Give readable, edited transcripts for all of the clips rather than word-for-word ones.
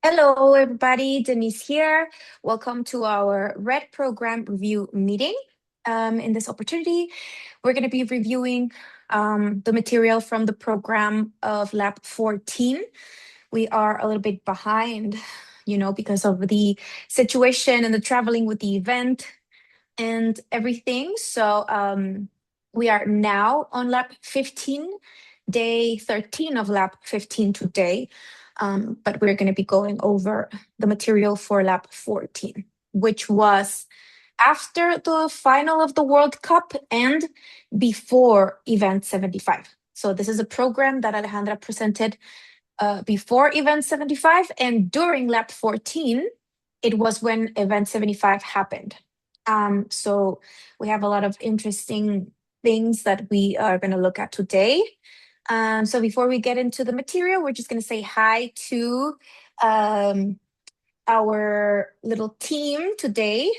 Hello, everybody. Denisse here. Welcome to our RED program review meeting. In this opportunity, we're going to be reviewing the material from the program of Lab 14. We are a little bit behind, because of the situation and the traveling with the event and everything. So we are now on Lab 15, day 13 of Lab 15 today. But we're going to be going over the material for Lab 14, which was after the final of the World Cup and before Event 75. So this is a program that Alejandra presented before Event 75, and during Lab 14, it was when Event 75 happened. So we have a lot of interesting things that we are going to look at today. So before we get into the material, we're just going to say hi to our little team today,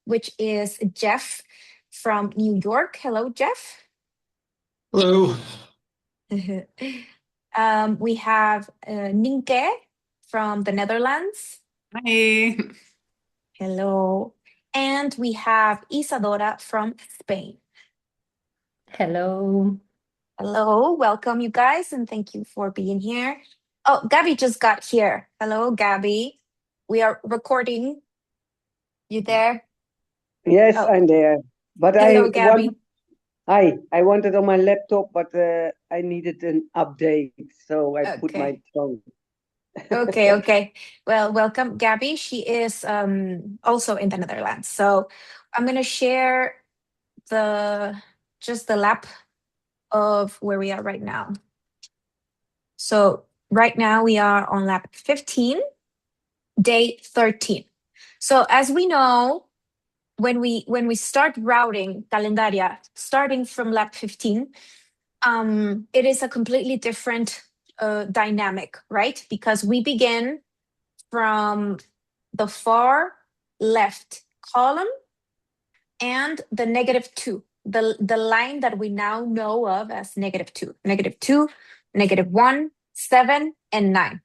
which is Jeff from New York. Hello, Jeff. Hello. We have Ninke from the Netherlands. Hi. Hello. And we have Isadora from Spain. Hello. Hello. Welcome, you guys, and thank you for being here. Oh, Gabby just got here. Hello, Gabby. We are recording. You there? Yes, Oh, I'm there. But hello, Gabby. I wanted on my laptop, but I needed an update, so I put my Okay. phone. Okay. Well, welcome, Gabby. She is also in the Netherlands. So I'm gonna share just the lap of where we are right now. So right now we are on lap 15, day 13. So as we know, when we start routing calendaria, starting from lap 15, it is a completely different dynamic, right? Because we begin from the far left column and the -2, the line that we now know of as -2, -1, 7, and 9,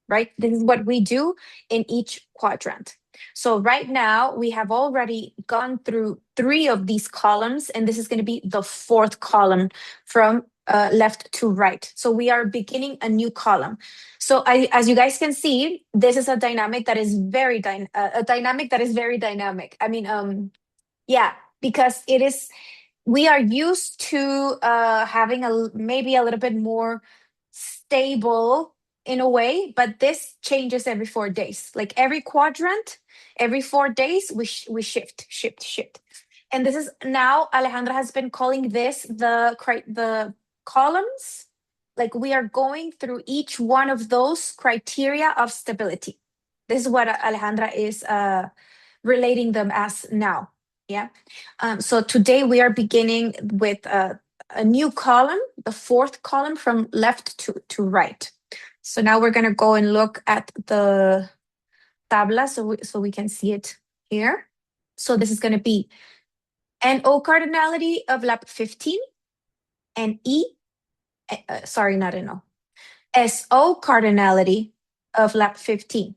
right? This is what we do in each quadrant. So right now we have already gone through 3 of these columns, and this is going to be the 4th column from left to right. So we are beginning a new column. So as you guys can see, this is a dynamic that is very dynamic. I mean, yeah, because we are used to having maybe a little bit more stable in a way, but this changes every 4 days. Like every quadrant, every 4 days, we shift. And this is now Alejandra has been calling this the columns. Like we are going through each one of those criteria of stability. This is what Alejandra is relating them as now. Yeah. So today we are beginning with a new column, the 4th column from left to right. So now we're going to go and look at the tabla so we can see it here. So this is going to be NO cardinality of lap 15 and not NO, SO cardinality of lap 15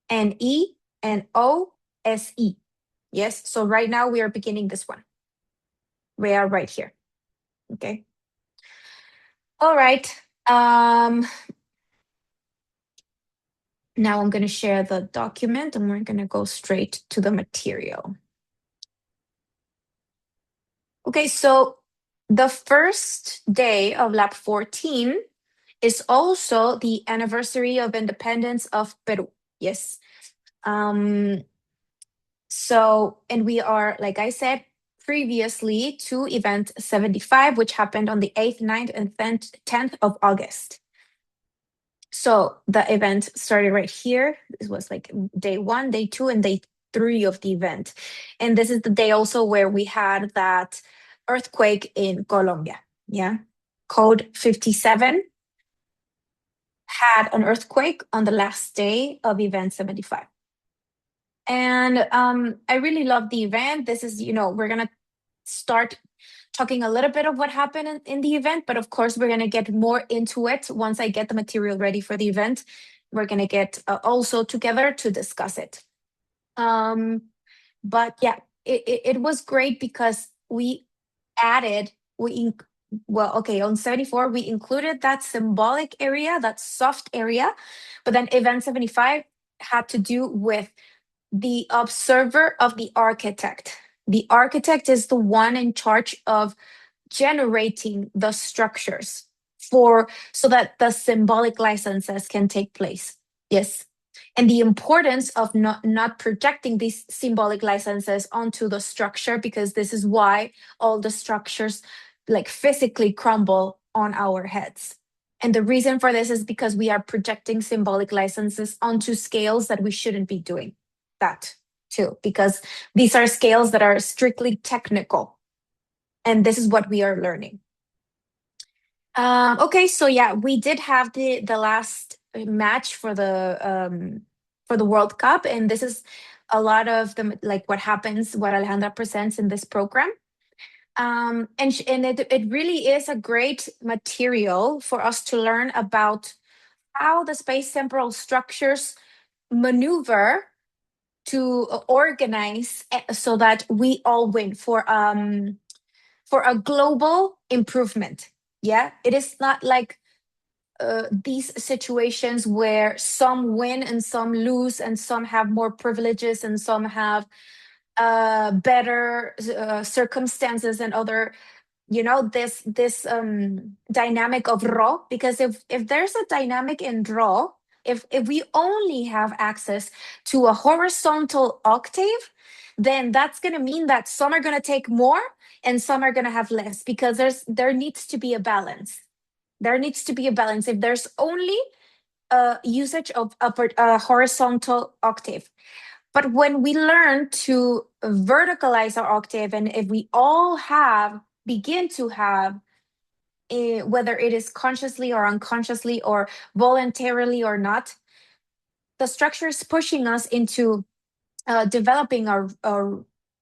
and E and O SE. Yes, so right now we are beginning this one. We are right here. Okay. All right. Now I'm going to share the document and we're going to go straight to the material. Okay, so the first day of lap 14 is also the anniversary of Independence of Peru. Yes. So, and we are, like I said previously, to event 75, which happened on the 8th, 9th, and 10th of August. So the event started right here. This was like day 1, day 2, and day 3 of the event. And this is the day also where we had that earthquake in Colombia. Yeah. Code 57 had an earthquake on the last day of event 75. And I really love the event. This is, we're going to start talking a little bit of what happened in the event, but of course, we're going to get more into it once I get the material ready for the event. we're gonna get also together to discuss it. But yeah, it was great because we added, on 74, we included that symbolic area, that soft area, but then event 75 had to do with the observer of the architect. The architect is the one in charge of generating the structures so that the symbolic licenses can take place. Yes. And the importance of not projecting these symbolic licenses onto the structure, because this is why all the structures like physically crumble on our heads. And the reason for this is because we are projecting symbolic licenses onto scales that we shouldn't be doing that too, because these are scales that are strictly technical. And this is what we are learning. Okay, so yeah, we did have the last match for the World Cup, and this is a lot of the like what happens, what Alejandra presents in this program. And it really is a great material for us to learn about how the space temporal structures maneuver to organize so that we all win for a global improvement. Yeah, it is not like these situations where some win and some lose, and some have more privileges and some have better circumstances and other, this dynamic of raw. Because if there's a dynamic in raw, if we only have access to a horizontal octave, then that's going to mean that some are going to take more and some are going to have less, because there needs to be a balance. There needs to be a balance. If there's only usage of a horizontal octave. But when we learn to verticalize our octave, and if we all begin to have, whether it is consciously or unconsciously or voluntarily or not, the structure is pushing us into developing our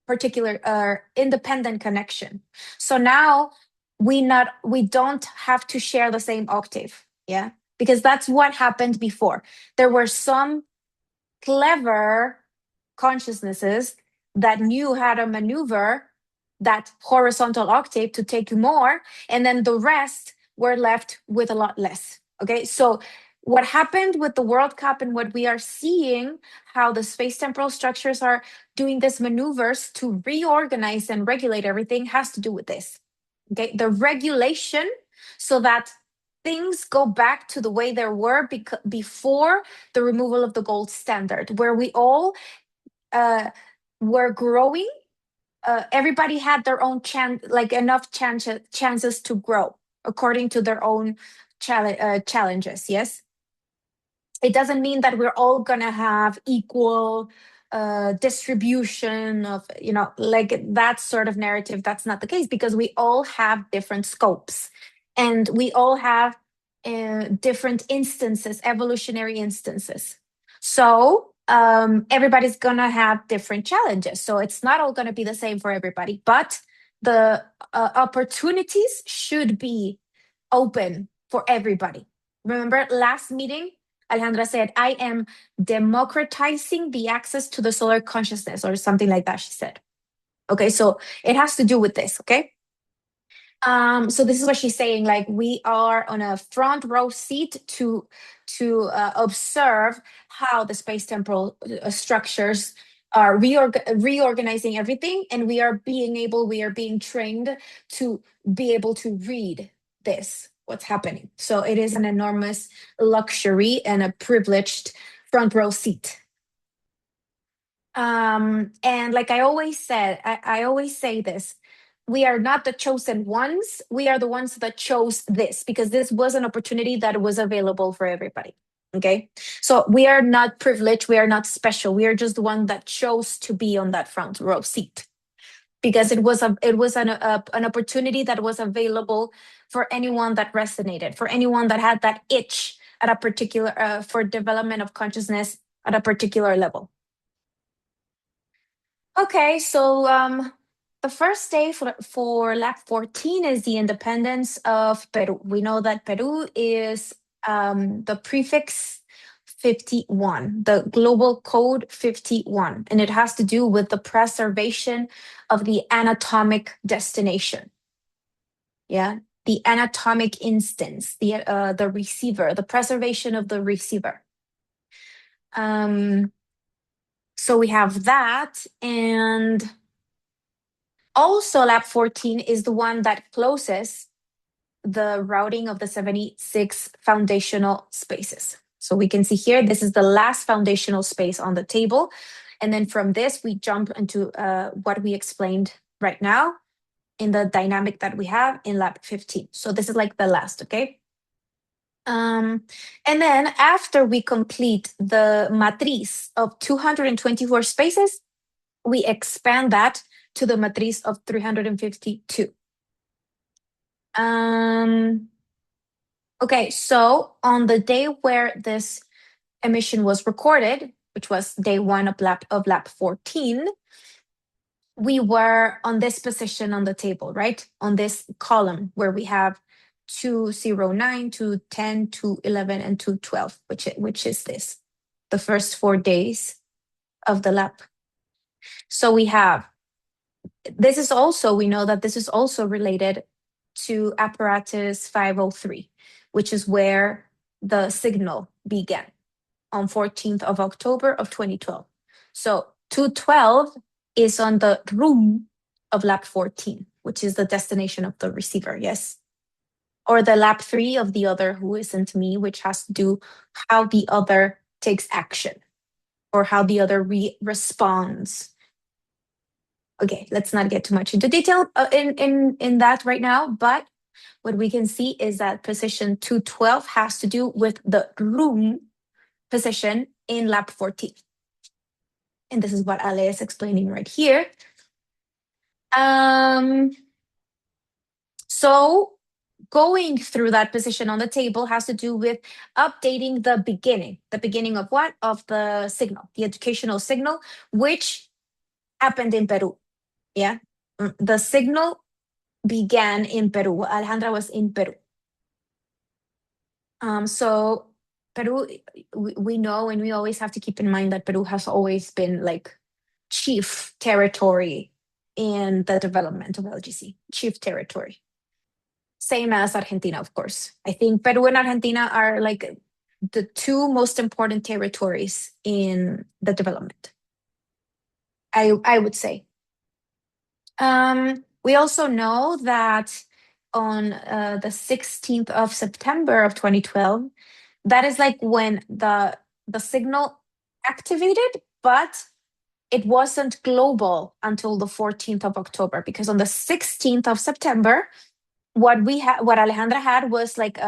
particular independent connection. So now we don't have to share the same octave. Yeah, because that's what happened before. There were some clever consciousnesses that knew how to maneuver that horizontal octave to take more, and then the rest were left with a lot less. Okay, so what happened with the World Cup and what we are seeing, how the space temporal structures are doing these maneuvers to reorganize and regulate everything, has to do with this. Okay, the regulation, so that things go back to the way they were before the removal of the gold standard, where we all were growing. Everybody had their own enough chances to grow according to their own challenges. Yes, it doesn't mean that we're all gonna have equal distribution of, like that sort of narrative. That's not the case, because we all have different scopes, and we all have different instances, evolutionary instances. So everybody's gonna have different challenges. So it's not all gonna be the same for everybody, but the opportunities should be open for everybody. Remember last meeting, Alejandra said, I am democratizing the access to the solar consciousness, or something like that, she said. Okay, so it has to do with this, okay? So this is what she's saying, like we are on a front row seat to observe how the space temporal structures are reorganizing everything, and we are being trained to be able to read what's happening. So it is an enormous luxury and a privileged front row seat. And like I always said, I always say this, we are not the chosen ones. We are the ones that chose this, because this was an opportunity that was available for everybody. Okay, so we are not privileged. We are not special. We are just the one that chose to be on that front row seat, because it was an opportunity that was available for anyone that resonated, for anyone that had that itch at a particular for development of consciousness at a particular level. Okay, so the first day for Lab 14 is the independence of Peru. We know that Peru is the prefix 51, the Global Code 51, and it has to do with the preservation of the anatomic destination. Yeah, the anatomic instance, the receiver, the preservation of the receiver. So we have that, and also lab 14 is the one that closes the routing of the 76 foundational spaces. So we can see here, this is the last foundational space on the table. And then from this, we jump into what we explained right now in the dynamic that we have in lab 15. So this is like the last, okay? And then after we complete the matriz of 224 spaces, we expand that to the matriz of 352. Okay, so on the day where this emission was recorded, which was day 1 of lab 14, we were on this position on the table, right? On this column where we have 209, 210, 211, and 212, which is this, the first 4 days of the lab. So we have, this is also, we know that this is also related to apparatus 503, which is where the signal began on 14th of October of 2012. So 212 is on the room of lab 14, which is the destination of the receiver, yes? Or the lab 3 of the other who isn't me, which has to do how the other takes action or how the other responds. Okay, let's not get too much into detail in that right now, but what we can see is that position 212 has to do with the room position in lab 14. And this is what Ale is explaining right here. So going through that position on the table has to do with updating the beginning. The beginning of what? Of the signal, the educational signal, which happened in Peru. Yeah, the signal began in Peru. Alejandra was in Peru. So Peru, we know, and we always have to keep in mind that Peru has always been like chief territory in the development of LGC, chief territory. Same as Argentina, of course. I think Peru and Argentina are like the 2 most important territories in the development, I would say. We also know that on the 16th of September of 2012, that is like when the signal activated, but it wasn't global until the 14th of October, because on the 16th of September, what Alejandra had was like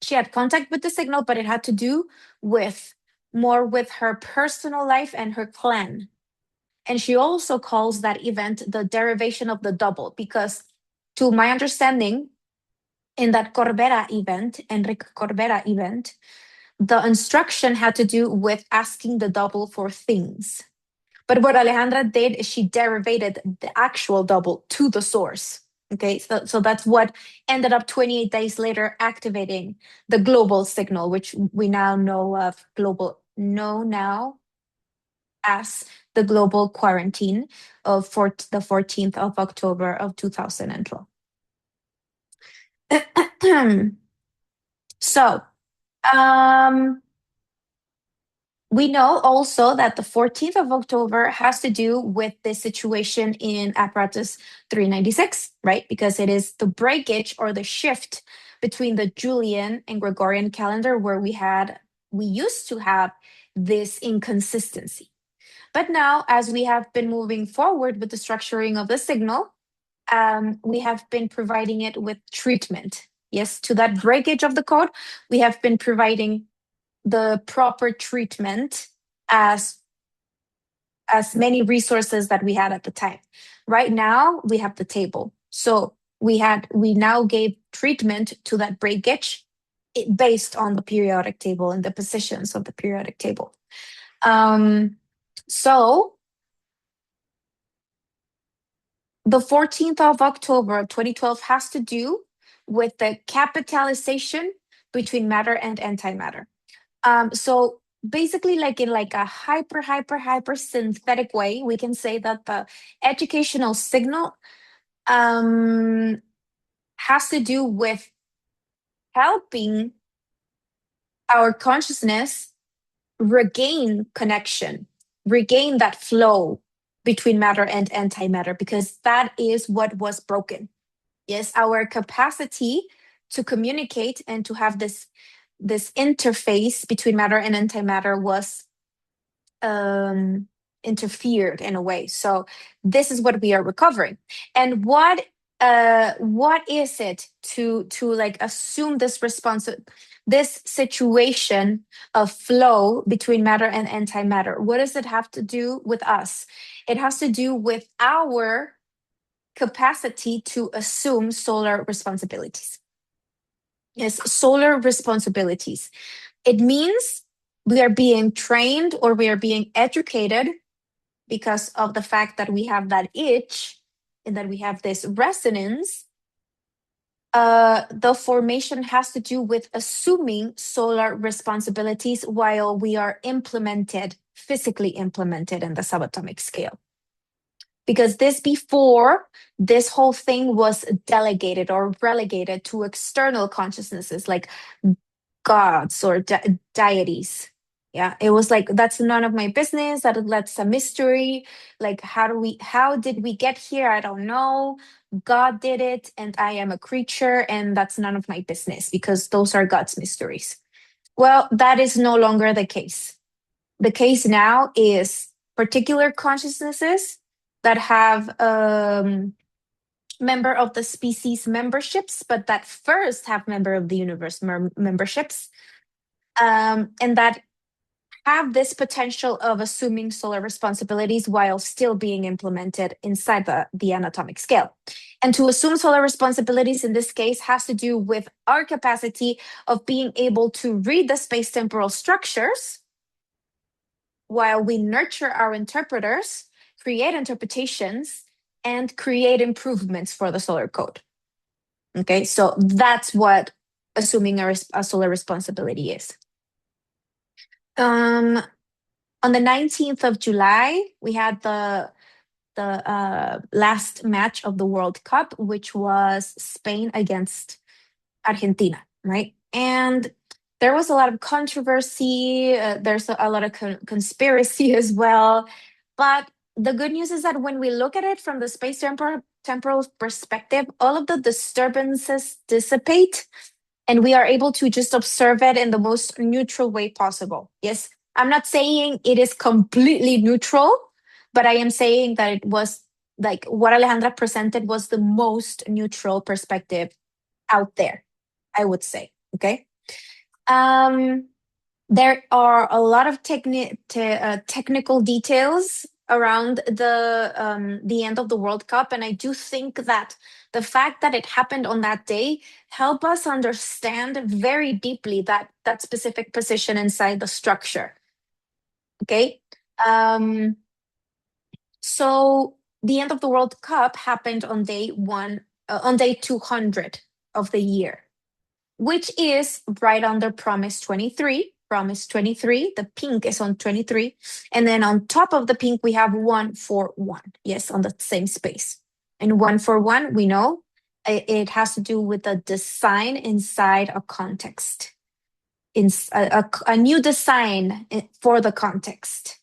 she had contact with the signal, but it had to do with more with her personal life and her clan. And she also calls that event the derivation of the double, because to my understanding, in that Corbera event, Enrique Corbera event, the instruction had to do with asking the double for things. But what Alejandra did is she derivated the actual double to the source. Okay, so that's what ended up 28 days later activating the global signal, which we now know now as the global quarantine of the 14th of October of 2012. So, we know also that the 14th of October has to do with the situation in apparatus 396, right? Because it is the breakage or the shift between the Julian and Gregorian calendar where we used to have this inconsistency. But now, as we have been moving forward with the structuring of the signal, we have been providing it with treatment. Yes, to that breakage of the code, we have been providing the proper treatment as many resources that we had at the time. Right now, we have the table. So we now gave treatment to that breakage based on the periodic table and the positions of the periodic table. So the 14th of October 2012 has to do with the capitalization between matter and antimatter. So basically, like in like a hyper synthetic way, we can say that the educational signal has to do with helping our consciousness regain connection, regain that flow between matter and antimatter, because that is what was broken. Yes, our capacity to communicate and to have this interface between matter and antimatter was um, interfered in a way. So this is what we are recovering. And what is it to like assume this situation of flow between matter and antimatter? What does it have to do with us? It has to do with our capacity to assume solar responsibilities. Yes, solar responsibilities. It means we are being trained or we are being educated because of the fact that we have that itch and that we have this resonance. The formation has to do with assuming solar responsibilities while we are physically implemented in the subatomic scale. Because before this whole thing was delegated or relegated to external consciousnesses like gods or deities. Yeah, it was like, that's none of my business. That's a mystery. Like, how did we get here? I don't know. God did it, and I am a creature, and that's none of my business because those are God's mysteries. Well, that is no longer the case. The case now is particular consciousnesses that have member of the species memberships, but that first have member of the universe memberships, and that have this potential of assuming solar responsibilities while still being implemented inside the anatomic scale. And to assume solar responsibilities in this case has to do with our capacity of being able to read the space-temporal structures while we nurture our interpreters, create interpretations, and create improvements for the solar code. Okay, so that's what assuming a solar responsibility is. On the 19th of July, we had the last match of the World Cup, which was Spain against Argentina, right? And there was a lot of controversy. There's a lot of conspiracy as well. But the good news is that when we look at it from the space-temporal perspective, all of the disturbances dissipate and we are able to just observe it in the most neutral way possible. Yes, I'm not saying it is completely neutral, but I am saying that it was like what Alejandra presented was the most neutral perspective out there, I would say. Okay. There are a lot of technical details around the end of the World Cup, and I do think that the fact that it happened on that day help us understand very deeply that specific position inside the structure. Okay, so the end of the World Cup happened on day 200 of the year, which is right under Promise 23. Promise 23, the pink is on 23. And then on top of the pink, we have 141. Yes, on the same space. And 141, we know it has to do with the design inside a context. In a new design for the context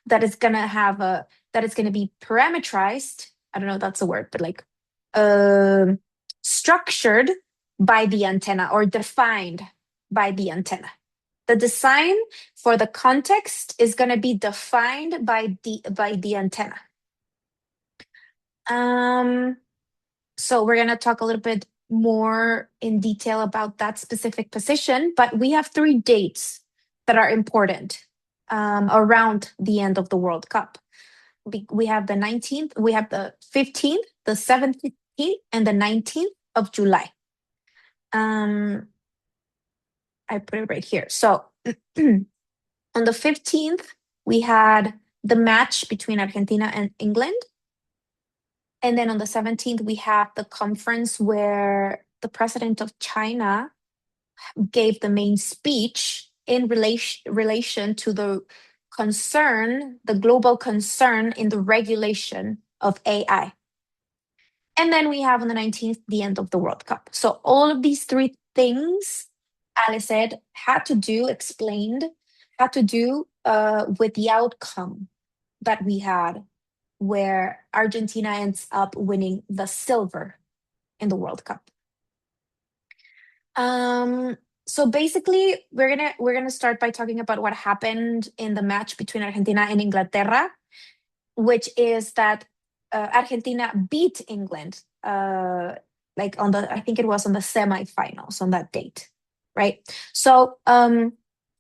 that is going to be parameterized. I don't know if that's a word, but like structured by the antenna or defined by the antenna. The design for the context is going to be defined by the antenna. So we're going to talk a little bit more in detail about that specific position, but we have 3 dates that are important around the end of the World Cup. We have the 19th, we have the 15th, the 17th, and the 19th of July. I put it right here. So on the 15th, we had the match between Argentina and England. And then on the 17th, we have the conference where the president of China gave the main speech in relation to the global concern in the regulation of AI. And then we have on the 19th, the end of the World Cup. So all of these three things, Alice said, had to do with the outcome that we had, where Argentina ends up winning the silver in the World Cup. So basically, we're gonna start by talking about what happened in the match between Argentina and Inglaterra, which is that Argentina beat England, like I think it was on the semifinals on that date, right? So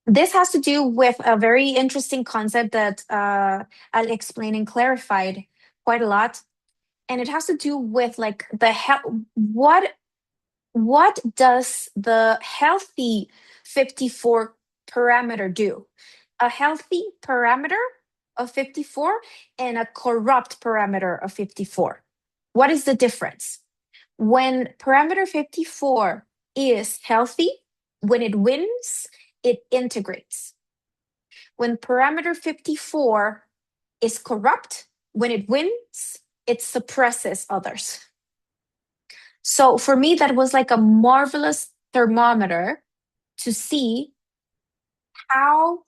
this has to do with a very interesting concept that I'll explain and clarified quite a lot, and it has to do with like what does the healthy 54 parameter do? A healthy parameter of 54 and a corrupt parameter of 54. What is the difference? When parameter 54 is healthy, when it wins, it integrates. When parameter 54 is corrupt, when it wins, it suppresses others. So for me, that was like a marvelous thermometer to see how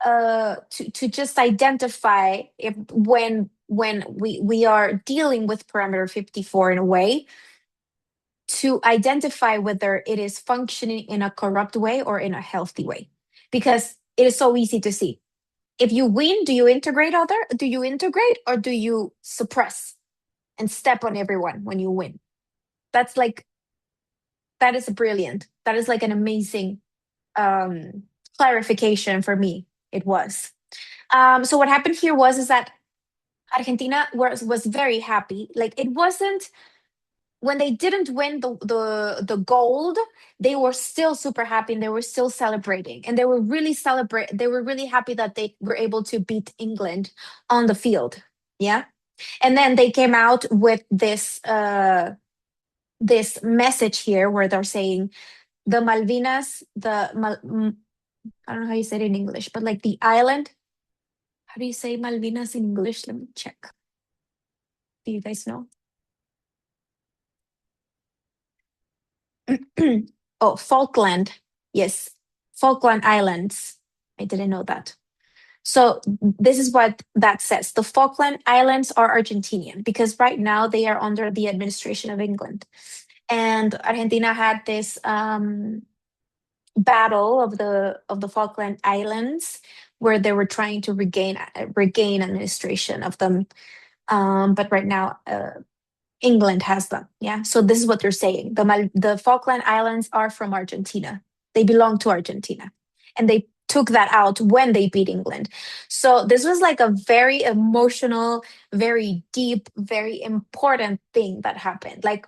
to just identify if when we are dealing with parameter 54 in a way, to identify whether it is functioning in a corrupt way or in a healthy way, because it is so easy to see. If you win, do you integrate or do you suppress and step on everyone when you win? That is brilliant. That is like an amazing clarification for me. It was. So what happened here is that Argentina was very happy. Like, it wasn't, when they didn't win the gold, they were still super happy and they were still celebrating, and they were really happy that they were able to beat England on the field. Yeah. And then they came out with this message here where they're saying the Malvinas, I don't know how you say it in English, but like the island. How do you say Malvinas in English? Let me check. Do you guys know? Oh, Falkland. Yes, Falkland Islands. I didn't know that. So this is what that says. The Falkland Islands are Argentinian because right now they are under the administration of England. And Argentina had this battle of the Falkland Islands where they were trying to regain administration of them. But right now, England has them. Yeah. So this is what they're saying. The Falkland Islands are from Argentina. They belong to Argentina. And they took that out when they beat England. So this was like a very emotional, very deep, very important thing that happened. Like,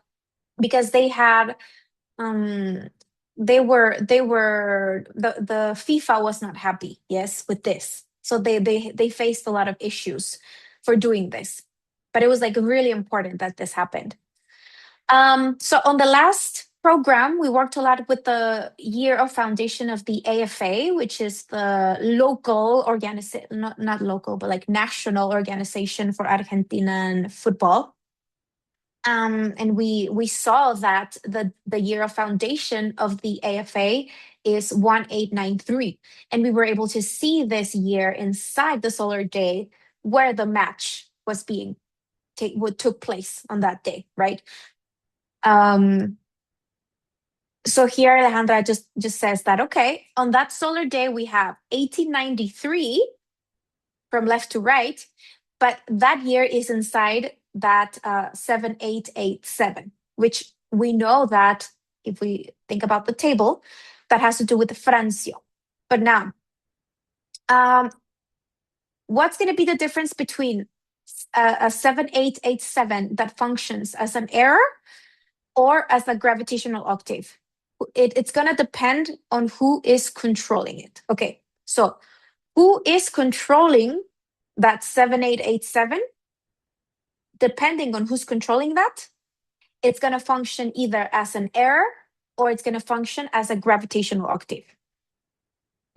because they had the FIFA was not happy, yes, with this. So they faced a lot of issues for doing this. But it was like really important that this happened. So on the last program, we worked a lot with the year of foundation of the AFA, which is the local organization, not local, but like national organization for Argentinian football. And we saw that the year of foundation of the AFA is 1893. And we were able to see this year inside the solar day where the match was took place on that day, right? So here Alejandra just says that, okay, on that solar day we have 1893 from left to right, but that year is inside that 7887, which we know that if we think about the table, that has to do with the Francio. But now, what's going to be the difference between a 7887 that functions as an error or as a gravitational octave? It's going to depend on who is controlling it. Okay, so who is controlling that 7887? Depending on who's controlling that, it's going to function either as an error or it's going to function as a gravitational octave.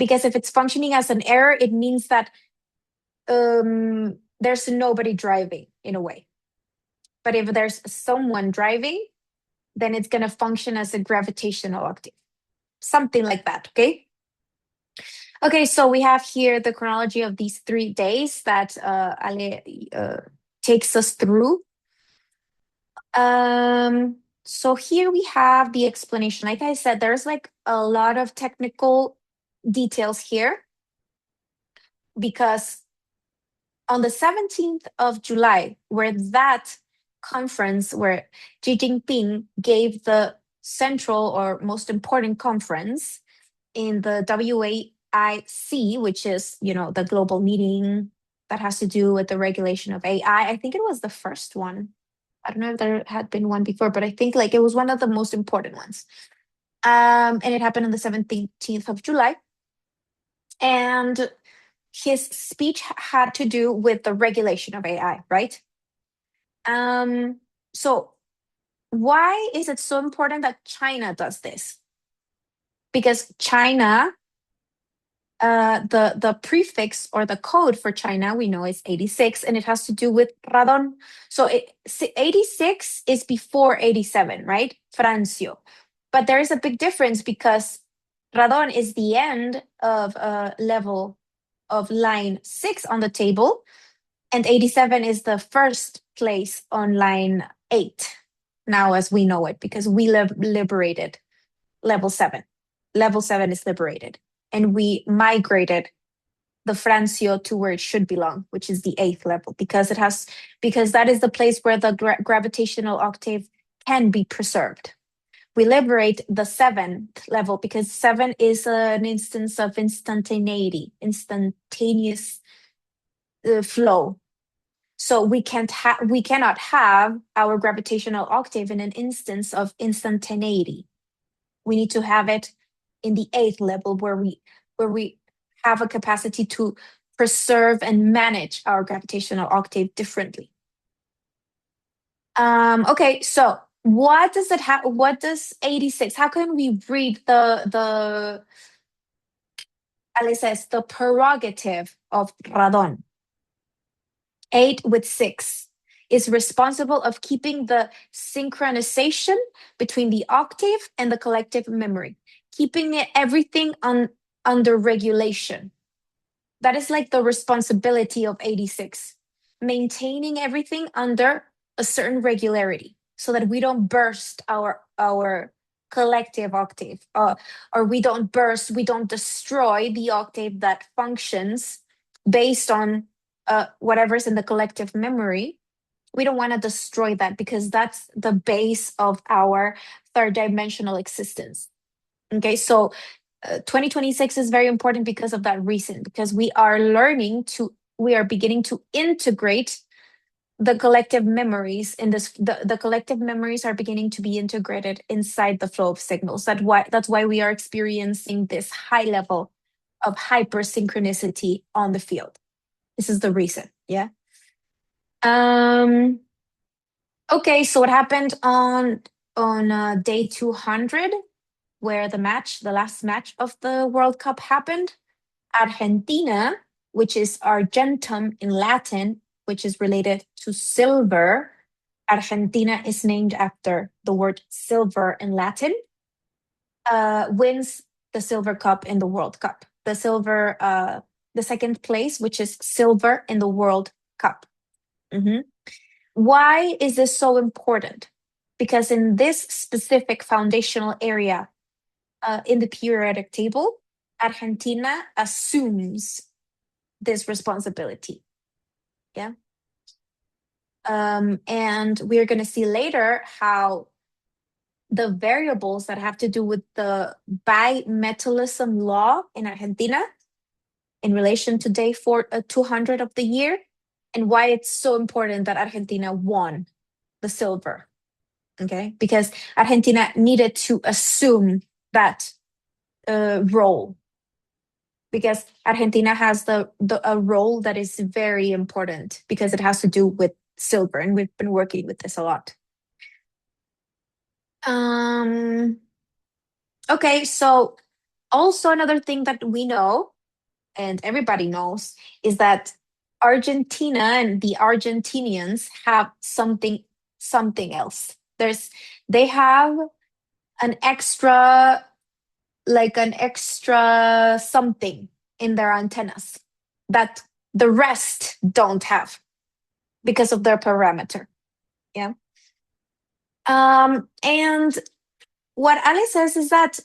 Because if it's functioning as an error, it means that there's nobody driving in a way. But if there's someone driving, then it's going to function as a gravitational octave. Something like that, okay? Okay, so we have here the chronology of these 3 days that Ale takes us through. So here we have the explanation. Like I said, there's like a lot of technical details here because on the 17th of July, where that conference where Xi Jinping gave the central or most important conference in the WAIC, which is, the global meeting that has to do with the regulation of AI. I think it was the first one. I don't know if there had been one before, but I think like it was one of the most important ones. And it happened on the 17th of July. And his speech had to do with the regulation of AI, right? So why is it so important that China does this? Because China, the prefix or the code for China, we know is 86, and it has to do with radon. So 86 is before 87, right? Francio. But there is a big difference because radon is the end of level of line 6 on the table, and 87 is the first place on line 8, now as we know it, because we liberated level 7. Level 7 is liberated, and we migrated the Francio to where it should belong, which is the 8th level, because that is the place where the gravitational octave can be preserved. We liberate the 7th level because 7 is an instance of instantaneity, instantaneous flow. So we cannot have our gravitational octave in an instance of instantaneity. We need to have it in the 8th level where we have a capacity to preserve and manage our gravitational octave differently. Okay, so what does it have? What does 86? How can we read the Alice says the prerogative of radon? 8 with 6 is responsible of keeping the synchronization between the octave and the collective memory, keeping everything under regulation. That is like the responsibility of 86, maintaining everything under a certain regularity so that we don't burst our collective octave, or we don't destroy the octave that functions based on whatever's in the collective memory. We don't want to destroy that because that's the base of our third dimensional existence. Okay, so 2026 is very important because of that reason, because we are beginning to integrate the collective memories in this. The collective memories are beginning to be integrated inside the flow of signals. That's why we are experiencing this high level of hypersynchronicity on the field. This is the reason, yeah. Okay, so what happened on day 200, where the last match of the World Cup happened? Argentina, which is Argentum in Latin, which is related to silver. Argentina is named after the word silver in Latin. Wins the silver cup in the World Cup. The second place, which is silver in the World Cup. Why is this so important? Because in this specific foundational area in the periodic table, Argentina assumes this responsibility. Yeah. And we're going to see later how the variables that have to do with the bimetallism law in Argentina in relation to day 200 of the year, and why it's so important that Argentina won the silver. Okay, because Argentina needed to assume that role, because Argentina has a role that is very important because it has to do with silver, and we've been working with this a lot. Okay, so Also, another thing that we know, and everybody knows, is that Argentina and the Argentinians have something else. They have an extra, like an extra something in their antennas that the rest don't have because of their parameter. Yeah. And what Ale says is that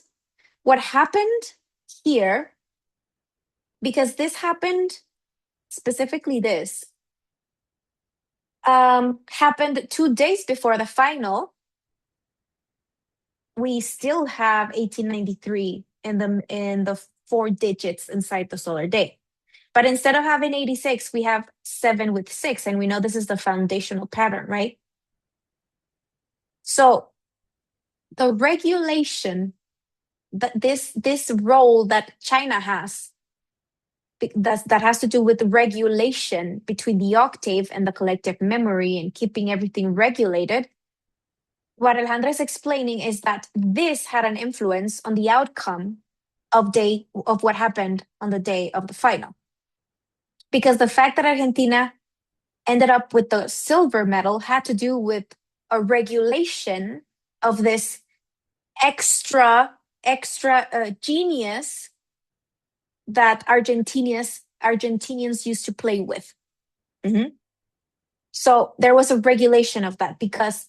what happened here, because this happened, specifically this, happened 2 days before the final, we still have 1893 in the 4 digits inside the solar day. But instead of having 86, we have 7 with 6, and we know this is the foundational pattern, right? So the regulation, that this role that China has, that has to do with the regulation between the octave and the collective memory and keeping everything regulated. What Alejandra is explaining is that this had an influence on the outcome of what happened on the day of the final. Because the fact that Argentina ended up with the silver medal had to do with a regulation of this extra genius that Argentinians used to play with. Mm-hmm. So there was a regulation of that, because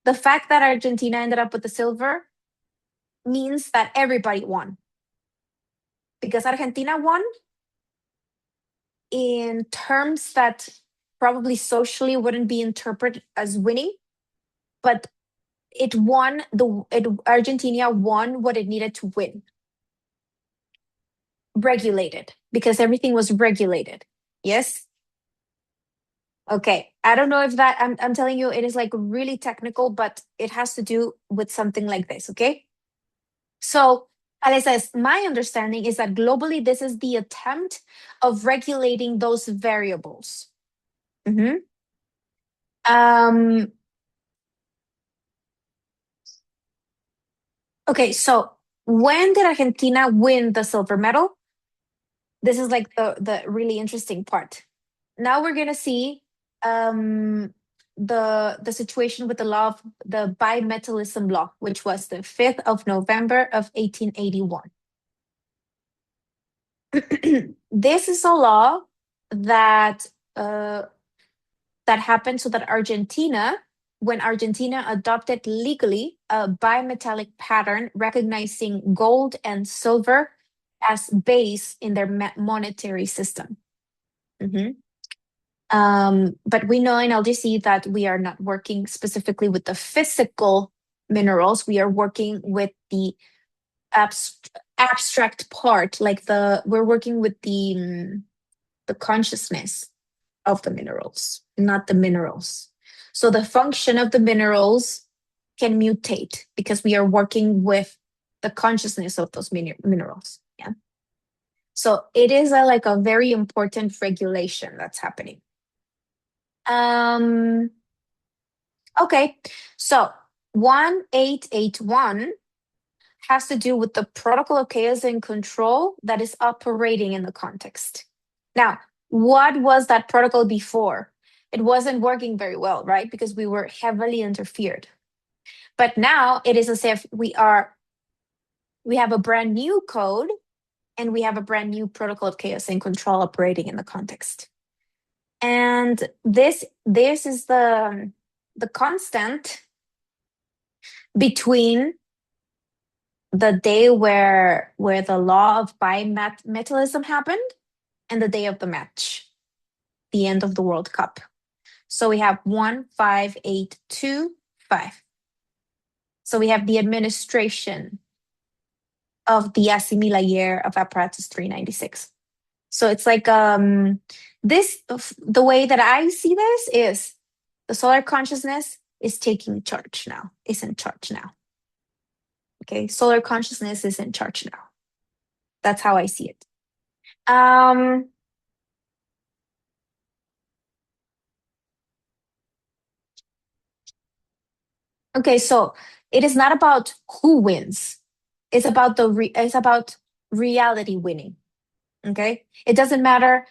the fact that Argentina ended up with the silver means that everybody won. Because Argentina won in terms that probably socially wouldn't be interpreted as winning, but Argentina won what it needed to win. Regulated, because everything was regulated. Yes? Okay. I don't know if that, I'm telling you, it is like really technical, but it has to do with something like this, okay? So Ale says, my understanding is that globally, this is the attempt of regulating those variables. Mm-hmm. Okay, so when did Argentina win the silver medal? This is like the really interesting part. Now we're gonna see the situation with the law of the bimetallism law, which was the 5th of November of 1881. This is a law that that happened so that when Argentina adopted legally a bimetallic pattern recognizing gold and silver as base in their monetary system. Mm-hmm. But we know in LGC that we are not working specifically with the physical minerals. We are working with the abstract part, like we're working with the consciousness of the minerals, not the minerals. So the function of the minerals can mutate because we are working with the consciousness of those minerals. Yeah. So it is like a very important regulation that's happening. Okay, so 1881 has to do with the protocol of chaos and control that is operating in the context. Now, what was that protocol before? It wasn't working very well, right? Because we were heavily interfered. But now it is as if we have a brand new code and we have a brand new protocol of chaos and control operating in the context. And this is the constant between the day where the law of bimetallism happened and the day of the match, the end of the World Cup. So we have 15825. So we have the administration of the Assimila year of apparatus 396. So it's like the way that I see this is the solar consciousness is taking charge now, is in charge now. Okay, solar consciousness is in charge now. That's how I see it. Okay, so it is not about who wins. It's about it's about reality winning. Okay, it doesn't matter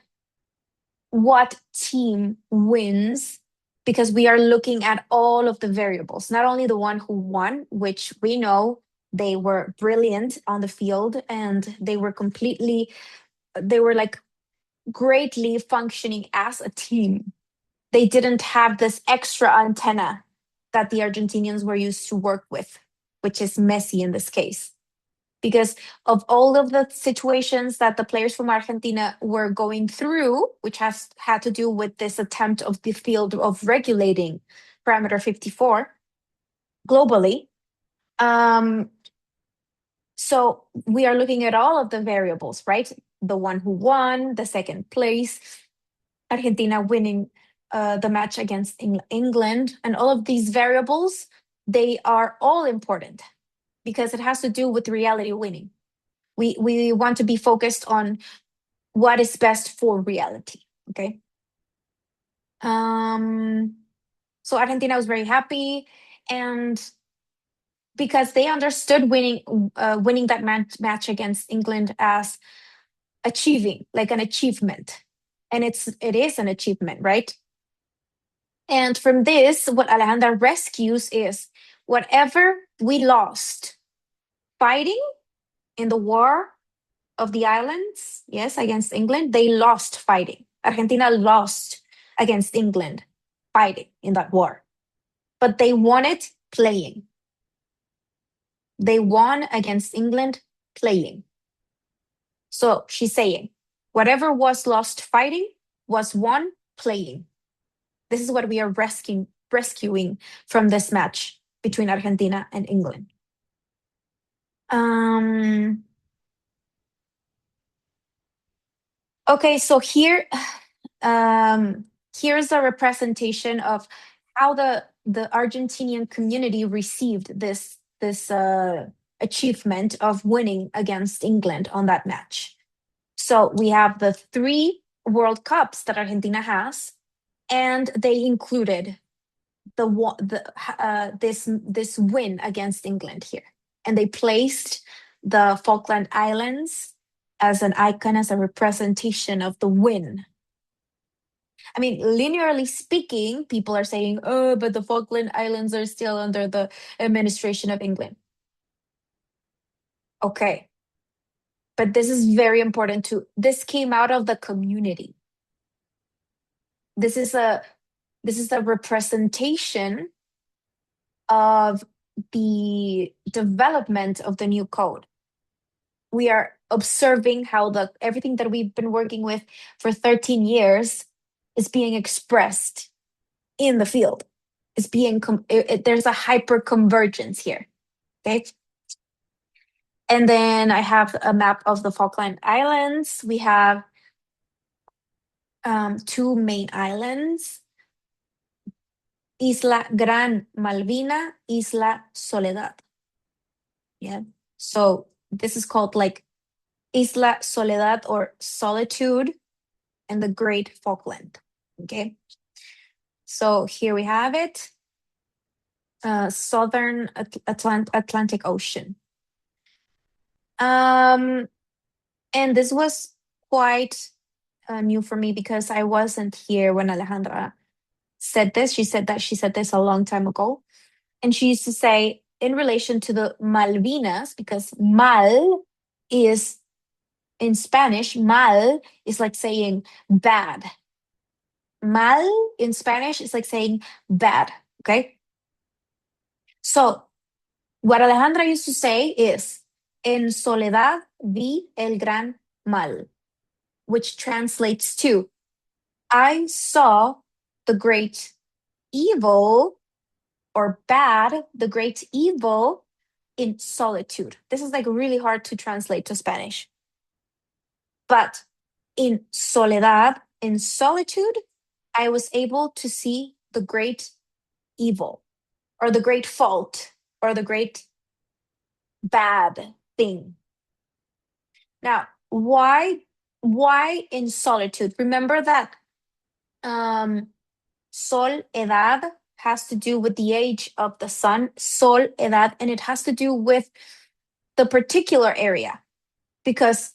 what team wins because we are looking at all of the variables, not only the one who won, which we know they were brilliant on the field and they were like greatly functioning as a team. They didn't have this extra antenna that the Argentinians were used to work with, which is Messi in this case. Because of all of the situations that the players from Argentina were going through, which has had to do with this attempt of the field of regulating parameter 54 globally. So we are looking at all of the variables, right? The one who won, the second place, Argentina winning the match against England, and all of these variables, they are all important because it has to do with reality winning. We want to be focused on what is best for reality. Okay. So Argentina was very happy, and because they understood winning that match against England as achieving, like an achievement, and it is an achievement, right? And from this, what Alejandra rescues is whatever we lost fighting in the war of the islands, yes, against England, they lost fighting. Argentina lost against England fighting in that war, but they won it playing. They won against England playing. So she's saying, whatever was lost fighting was won playing. This is what we are rescuing from this match between Argentina and England. Okay, so here's a representation of how the Argentinian community received this achievement of winning against England on that match. So we have the 3 World Cups that Argentina has, and they included this win against England here, and they placed the Falkland Islands as an icon, as a representation of the win. I mean, linearly speaking, people are saying, oh, but the Falkland Islands are still under the administration of England. Okay. But this is very important too. This came out of the community. This is a representation of the development of the new code. We are observing how everything that we've been working with for 13 years is being expressed in the field. It's being there's a hyper convergence here. Okay. And then I have a map of the Falkland Islands. We have 2 main islands: Isla Gran Malvina, Isla Soledad. Yeah. So this is called like Isla Soledad or Solitude and the Great Falkland. Okay. So here we have it. Southern Atlantic Ocean. And this was quite new for me because I wasn't here when Alejandra said this. She said this a long time ago. And she used to say, in relation to the Malvinas, because mal is, in Spanish, mal is like saying bad. Mal in Spanish is like saying bad, okay? So what Alejandra used to say is, en soledad vi el gran mal, which translates to, I saw the great evil or bad, the great evil in solitude. This is like really hard to translate to Spanish. But in soledad, in solitude, I was able to see the great evil or the great fault or the great bad thing. Now, why in solitude? Remember that sol edad has to do with the age of the sun, sol edad, and it has to do with the particular area, because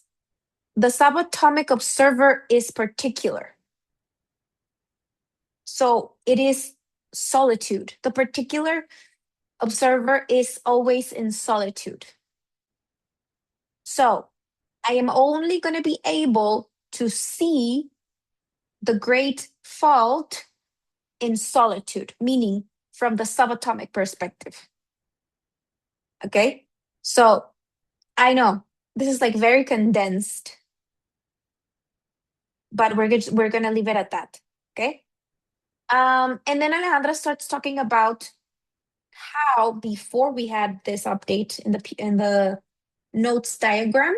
the subatomic observer is particular. So it is solitude. The particular observer is always in solitude. So I am only going to be able to see the great fault in solitude, meaning from the subatomic perspective. Okay? So I know this is like very condensed, but we're going to leave it at that. Okay? And then Alejandra starts talking about how before we had this update in the notes diagram,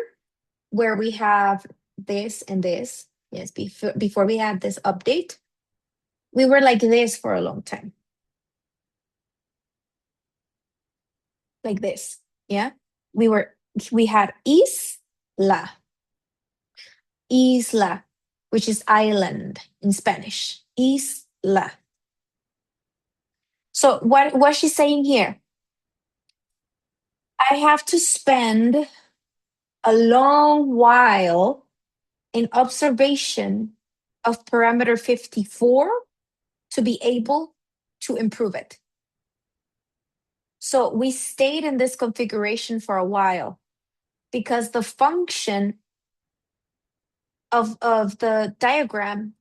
where we have this and this. Yes, before we had this update, we were like this for a long time. Like this. Yeah. We had isla, which is island in Spanish. Isla. So what's she saying here? I have to spend a long while in observation of parameter 54 to be able to improve it. So we stayed in this configuration for a while because the function of the diagram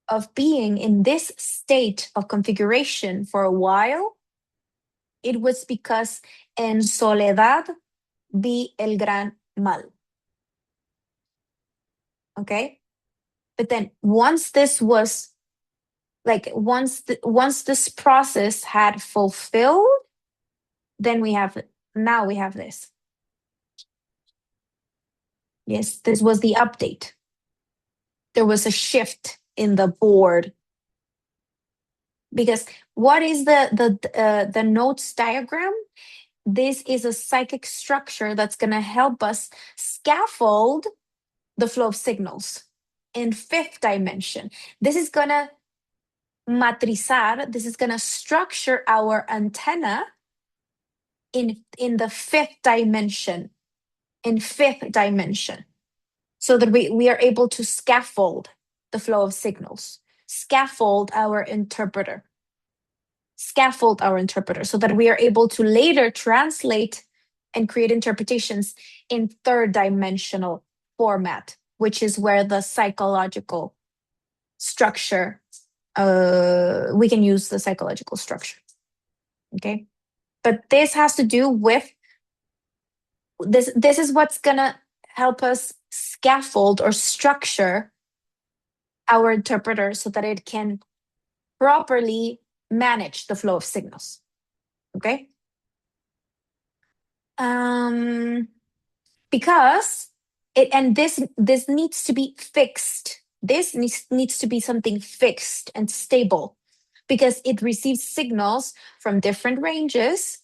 of being in this state of configuration for a while, it was because en soledad vi el gran mal. Okay? But then once this was once this process had fulfilled, then we have this. Yes, this was the update. There was a shift in the board. Because what is the notes diagram? This is a psychic structure that's going to help us scaffold the flow of signals in 5th dimension. This is going to matrizar, this is going to structure our antenna in the 5th dimension, so that we are able to scaffold the flow of signals, scaffold our interpreter, so that we are able to later translate and create interpretations in 3rd dimensional format, which is where the psychological structure, we can use the psychological structure. Okay? But this has to do with this is what's gonna help us scaffold or structure our interpreter so that it can properly manage the flow of signals. Okay? Because this needs to be fixed. This needs to be something fixed and stable, because it receives signals from different ranges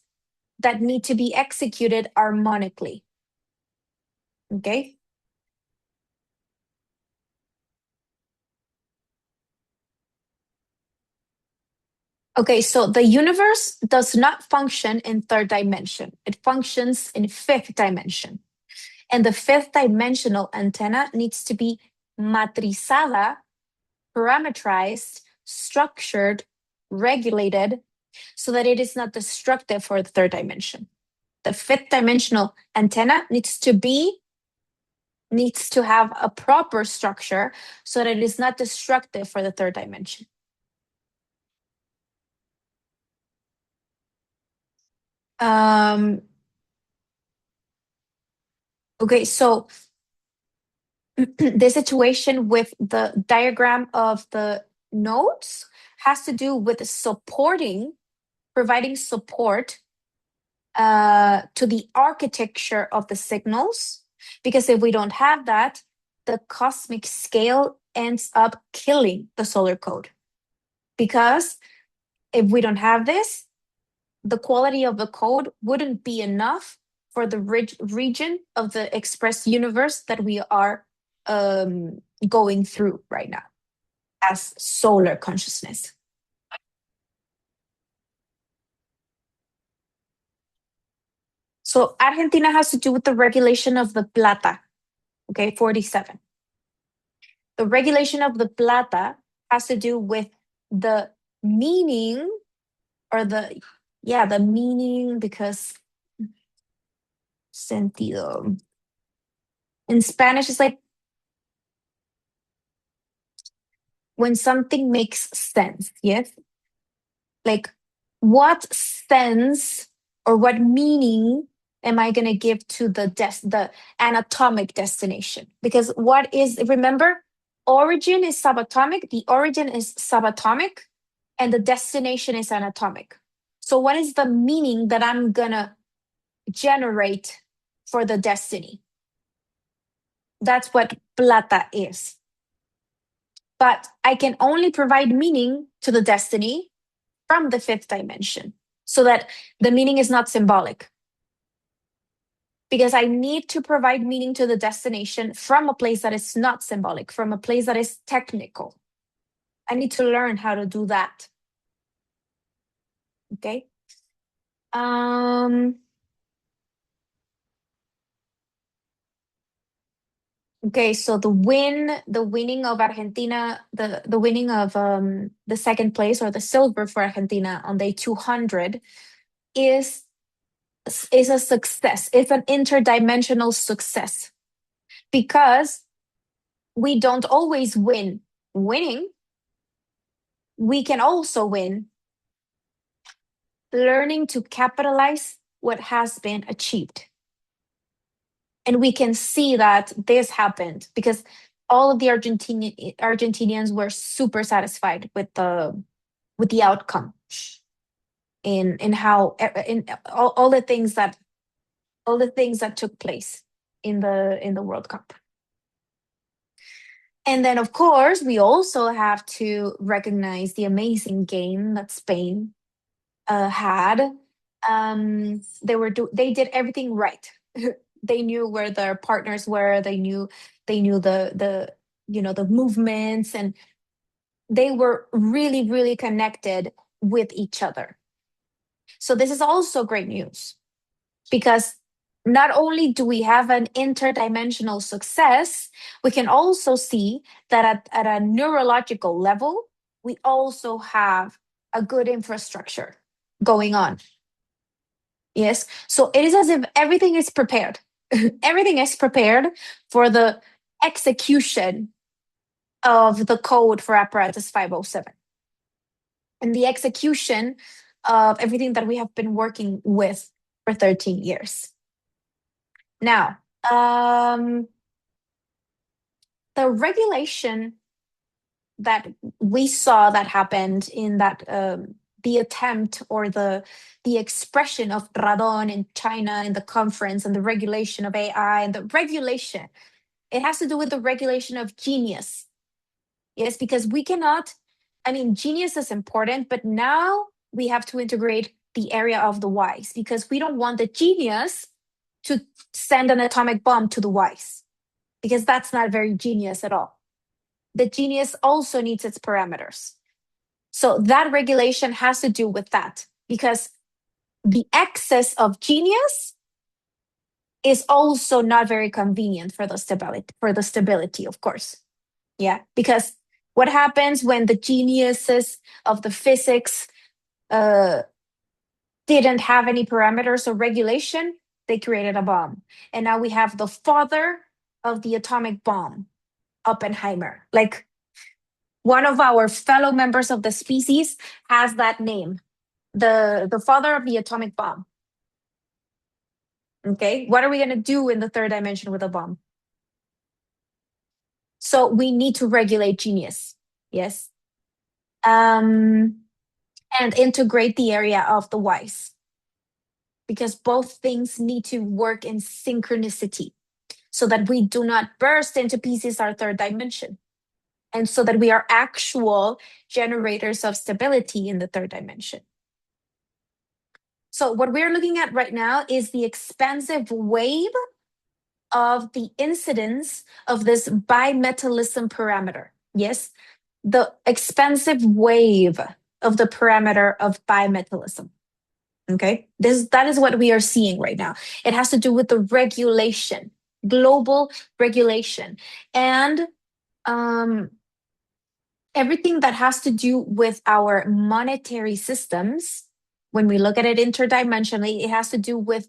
that need to be executed harmonically. Okay? Okay, so the universe does not function in 3rd dimension. It functions in 5th dimension. And the 5th dimensional antenna needs to be matrizada, parametrized, structured, regulated, so that it is not destructive for the 3rd dimension. The 5th dimensional antenna needs to have a proper structure so that it is not destructive for the 3rd dimension. Okay, so the situation with the diagram of the nodes has to do with providing support to the architecture of the signals, because if we don't have that, the cosmic scale ends up killing the solar code. Because if we don't have this, the quality of the code wouldn't be enough for the region of the expressed universe that we are going through right now as solar consciousness. So Argentina has to do with the regulation of the plata, okay, 47. The regulation of the plata has to do with the meaning or the meaning, because sentido in Spanish is like when something makes sense, yes? Like what sense or what meaning am I going to give to the anatomic destination? Because remember, origin is subatomic, the origin is subatomic, and the destination is anatomic. So what is the meaning that I'm going to generate for the destiny? That's what plata is. But I can only provide meaning to the destiny from the fifth dimension, so that the meaning is not symbolic. Because I need to provide meaning to the destination from a place that is not symbolic, from a place that is technical. I need to learn how to do that. Okay. Okay, so the winning of Argentina, the winning of the second place or the silver for Argentina on day 200 is a success. It's an interdimensional success, because we don't always win winning. We can also win learning to capitalize what has been achieved. And we can see that this happened because all of the Argentinians were super satisfied with the outcome, in how in all the things that took place in the World Cup. And then, of course, we also have to recognize the amazing game that Spain had. They did everything right. They knew where their partners were. They knew the the movements, and they were really, really connected with each other. So this is also great news, because not only do we have an interdimensional success, we can also see that at a neurological level, we also have a good infrastructure going on. Yes. So it is as if everything is prepared. Everything is prepared for the execution of the code for apparatus 507 and the execution of everything that we have been working with for 13 years. Now, the regulation that we saw that happened in that the attempt or the expression of Radon in China in the conference, and the regulation of AI, and the regulation, it has to do with the regulation of genius. Yes, because we cannot, genius is important, but now we have to integrate the area of the wise, because we don't want the genius to send an atomic bomb to the wise, because that's not very genius at all. The genius also needs its parameters. So that regulation has to do with that, because the excess of genius is also not very convenient for the stability, of course. Yeah, because what happens when the geniuses of the physics didn't have any parameters or regulation? They created a bomb. And now we have the father of the atomic bomb, Oppenheimer. Like, one of our fellow members of the species has that name, the father of the atomic bomb. Okay, what are we going to do in the third dimension with a bomb? So we need to regulate genius, yes, and integrate the area of the wise, because both things need to work in synchronicity, so that we do not burst into pieces our third dimension, and so that we are actual generators of stability in the third dimension. So what we're looking at right now is the expansive wave of the incidence of this bimetallism parameter. Yes, the expansive wave of the parameter of bimetallism. Okay, that is what we are seeing right now. It has to do with the regulation, global regulation, and everything that has to do with our monetary systems. When we look at it interdimensionally, it has to do with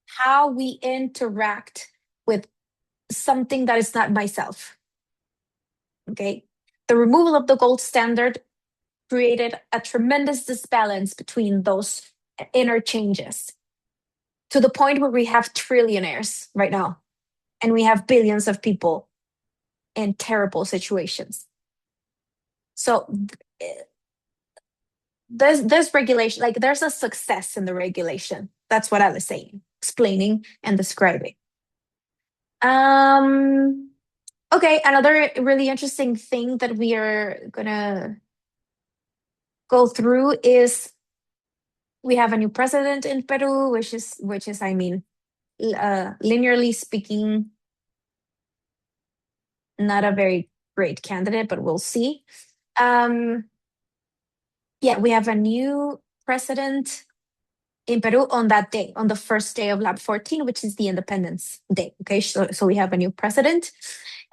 how we interact with something that is not myself. Okay, the removal of the gold standard created a tremendous disbalance between those interchanges, to the point where we have trillionaires right now and we have billions of people in terrible situations. So there's regulation, like there's a success in the regulation. That's what I was saying, explaining and describing. Okay, another really interesting thing that we are gonna go through is we have a new president in Peru, which is I mean, linearly speaking, not a very great candidate, but we'll see. Yeah, we have a new president in Peru on that day, on the first day of Lab 14, which is the Independence Day. Okay, so we have a new president.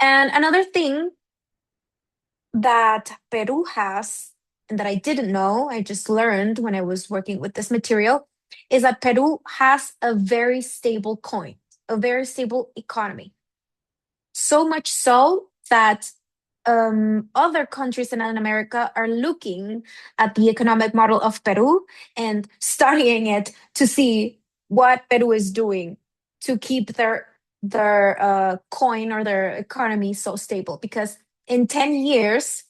And another thing that Peru has, and that I didn't know, I just learned when I was working with this material, is that Peru has a very stable coin, a very stable economy. So much so that other countries in Latin America are looking at the economic model of Peru and studying it to see what Peru is doing to keep their coin or their economy so stable. Because in 10 years,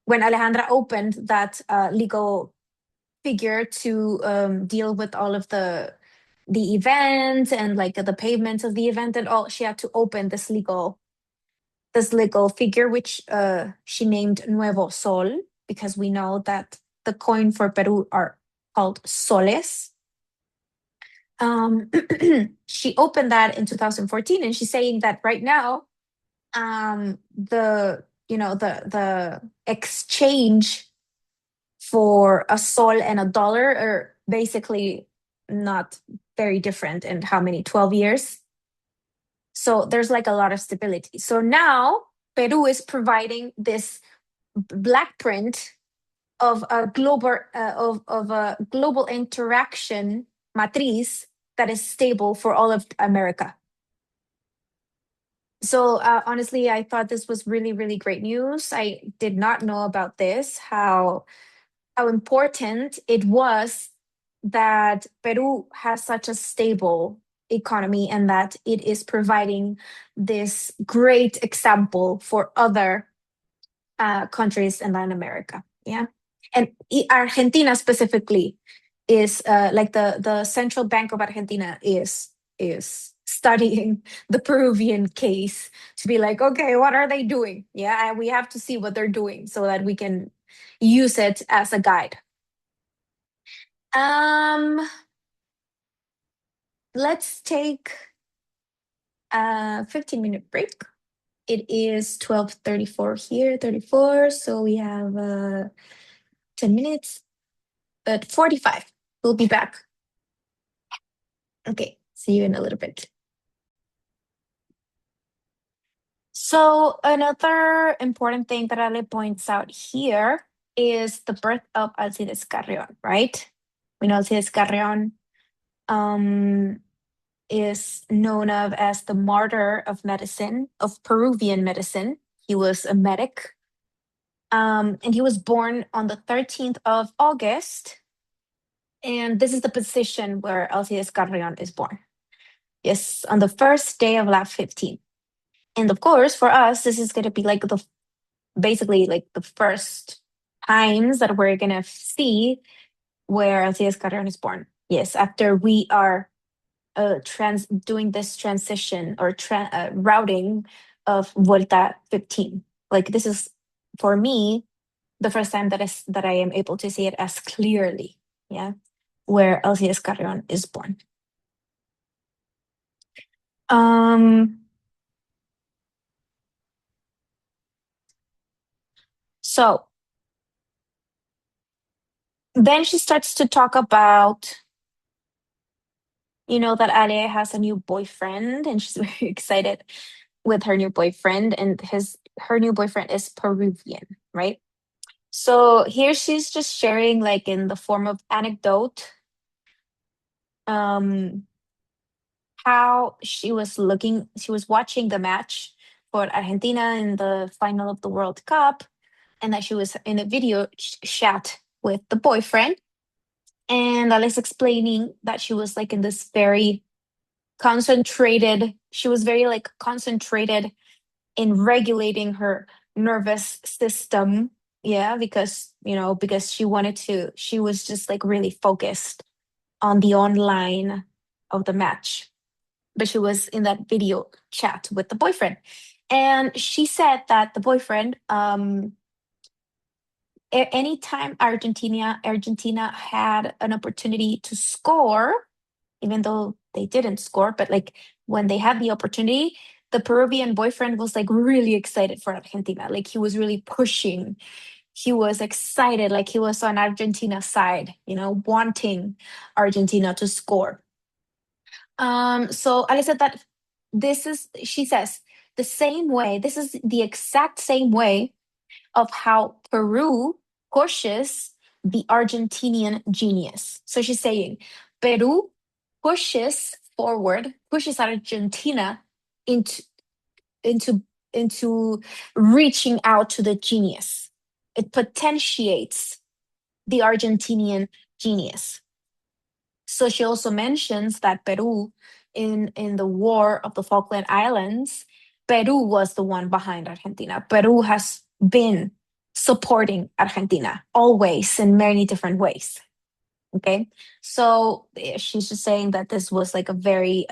when Alejandra opened that legal figure to deal with all of the event and like the payments of the event and all, she had to open this legal figure, which she named Nuevo Sol, because we know that the coin for Peru are called soles. She opened that in 2014, and she's saying that right now, the exchange for a sol and a dollar are basically not very different in how many 12 years. So there's like a lot of stability. So now Peru is providing this black print of a global interaction matriz that is stable for all of America. So honestly, I thought this was really, really great news. I did not know about this, how important it was that Peru has such a stable economy and that it is providing this great example for other countries in Latin America. Yeah. And Argentina specifically is like the Central Bank of Argentina is studying the Peruvian case to be like, okay, what are they doing? Yeah, and we have to see what they're doing so that we can use it as a guide. Let's take a 15-minute break. It is 12:34 here, 34, so we have 10 minutes, but 45. We'll be back. Okay, see you in a little bit. So another important thing that Ale points out here is the birth of Alcides Carrion, right? We know Alcides Carrion is known of as the martyr of medicine, of Peruvian medicine. He was a medic. And he was born on the 13th of August. And this is the position where Alcides Carrion is born. Yes, on the first day of Lab 15. And of course, for us, this is going to be like basically like the first times that we're going to see where Alcides Carrion is born. Yes, after we are doing this transition or routing of Volta 15. Like this is, for me, the first time that I am able to see it as clearly, yeah, where Alcides Carrion is born. So then she starts to talk about You know that Ale has a new boyfriend and she's very excited with her new boyfriend, and her new boyfriend is Peruvian, right? So here she's just sharing, like in the form of anecdote, um how she was watching the match for Argentina in the final of the World Cup, and that she was in a video chat with the boyfriend. And Alex explaining that she was like in this very concentrated, she was very like concentrated in regulating her nervous system. Yeah, because because she was just like really focused on the online of the match, but she was in that video chat with the boyfriend. And she said that the boyfriend, anytime Argentina had an opportunity to score, even though they didn't score, but like when they had the opportunity, the Peruvian boyfriend was like really excited for Argentina. Like he was really pushing. He was excited, like he was on Argentina's side, wanting Argentina to score. So I said that she says, the same way, this is the exact same way of how Peru pushes the Argentinian genius. So she's saying Peru pushes Argentina into into into reaching out to the genius. It potentiates the Argentinian genius. So she also mentions that Peru, in the War of the Falkland Islands, Peru was the one behind Argentina. Peru has been supporting Argentina always in many different ways. Okay, so she's just saying that this was like a very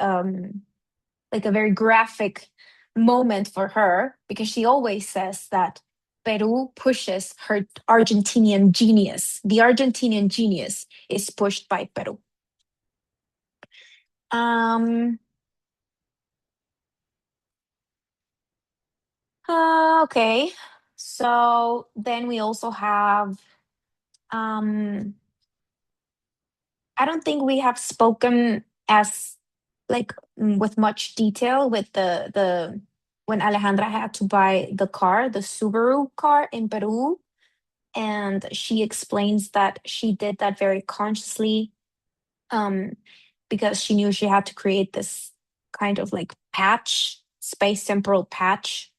graphic moment for her, because she always says that Peru pushes her Argentinian genius. The Argentinian genius is pushed by Peru. Um, okay. So then we also have, um, I don't think we have spoken as like with much detail with the when Alejandra had to buy the car, the Subaru car in Peru, and she explains that she did that very consciously, um, because she knew she had to create this kind of like patch, space temporal patch,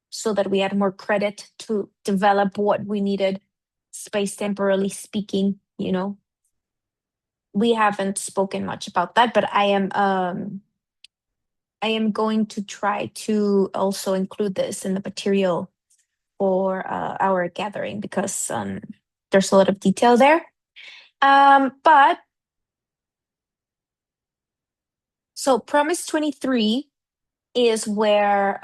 so that we had more credit to develop what we needed, space temporally speaking. We haven't spoken much about that, but I am going to try to also include this in the material for our gathering, because there's a lot of detail there. But so Promise 23 is where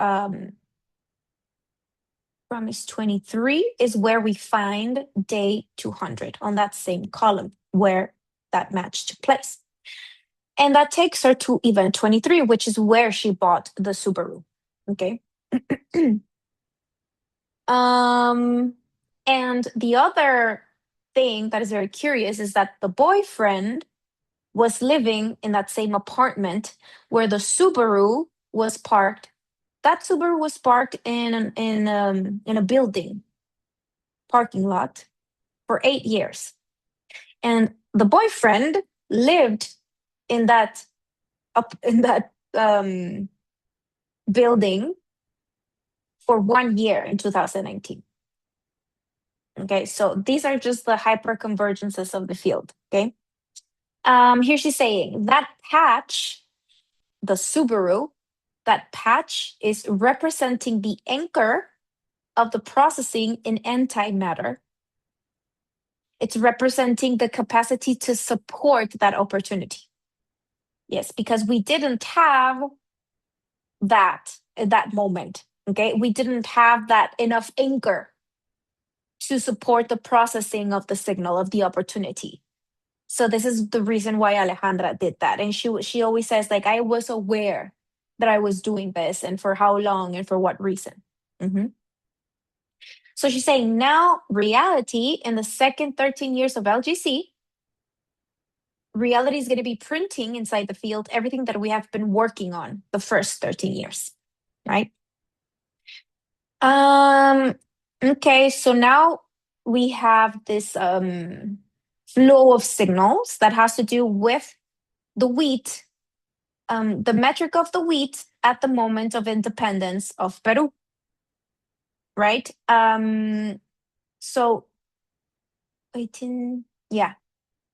Promise 23 is where we find day 200 on that same column where that match took place. And that takes her to event 23, which is where she bought the Subaru. Okay. And the other thing that is very curious is that the boyfriend was living in that same apartment where the Subaru was parked. That Subaru was parked in a building parking lot for 8 years, and the boyfriend lived in that building for 1 year in 2019. Okay, so these are just the hyperconvergences of the field. Okay, here she's saying that patch, the Subaru, that patch is representing the anchor of the processing in antimatter. It's representing the capacity to support that opportunity. Yes, because we didn't have that at that moment. Okay, we didn't have that enough anchor to support the processing of the signal of the opportunity. So this is the reason why Alejandra did that. And she always says, like, I was aware that I was doing this, and for how long and for what reason. Mm-hmm. So she's saying now reality in the second 13 years of LGC reality is going to be printing inside the field everything that we have been working on the first 13 years, right? Okay, so now we have this flow of signals that has to do with the wheat, the metric of the wheat at the moment of independence of Peru, right? So, yeah,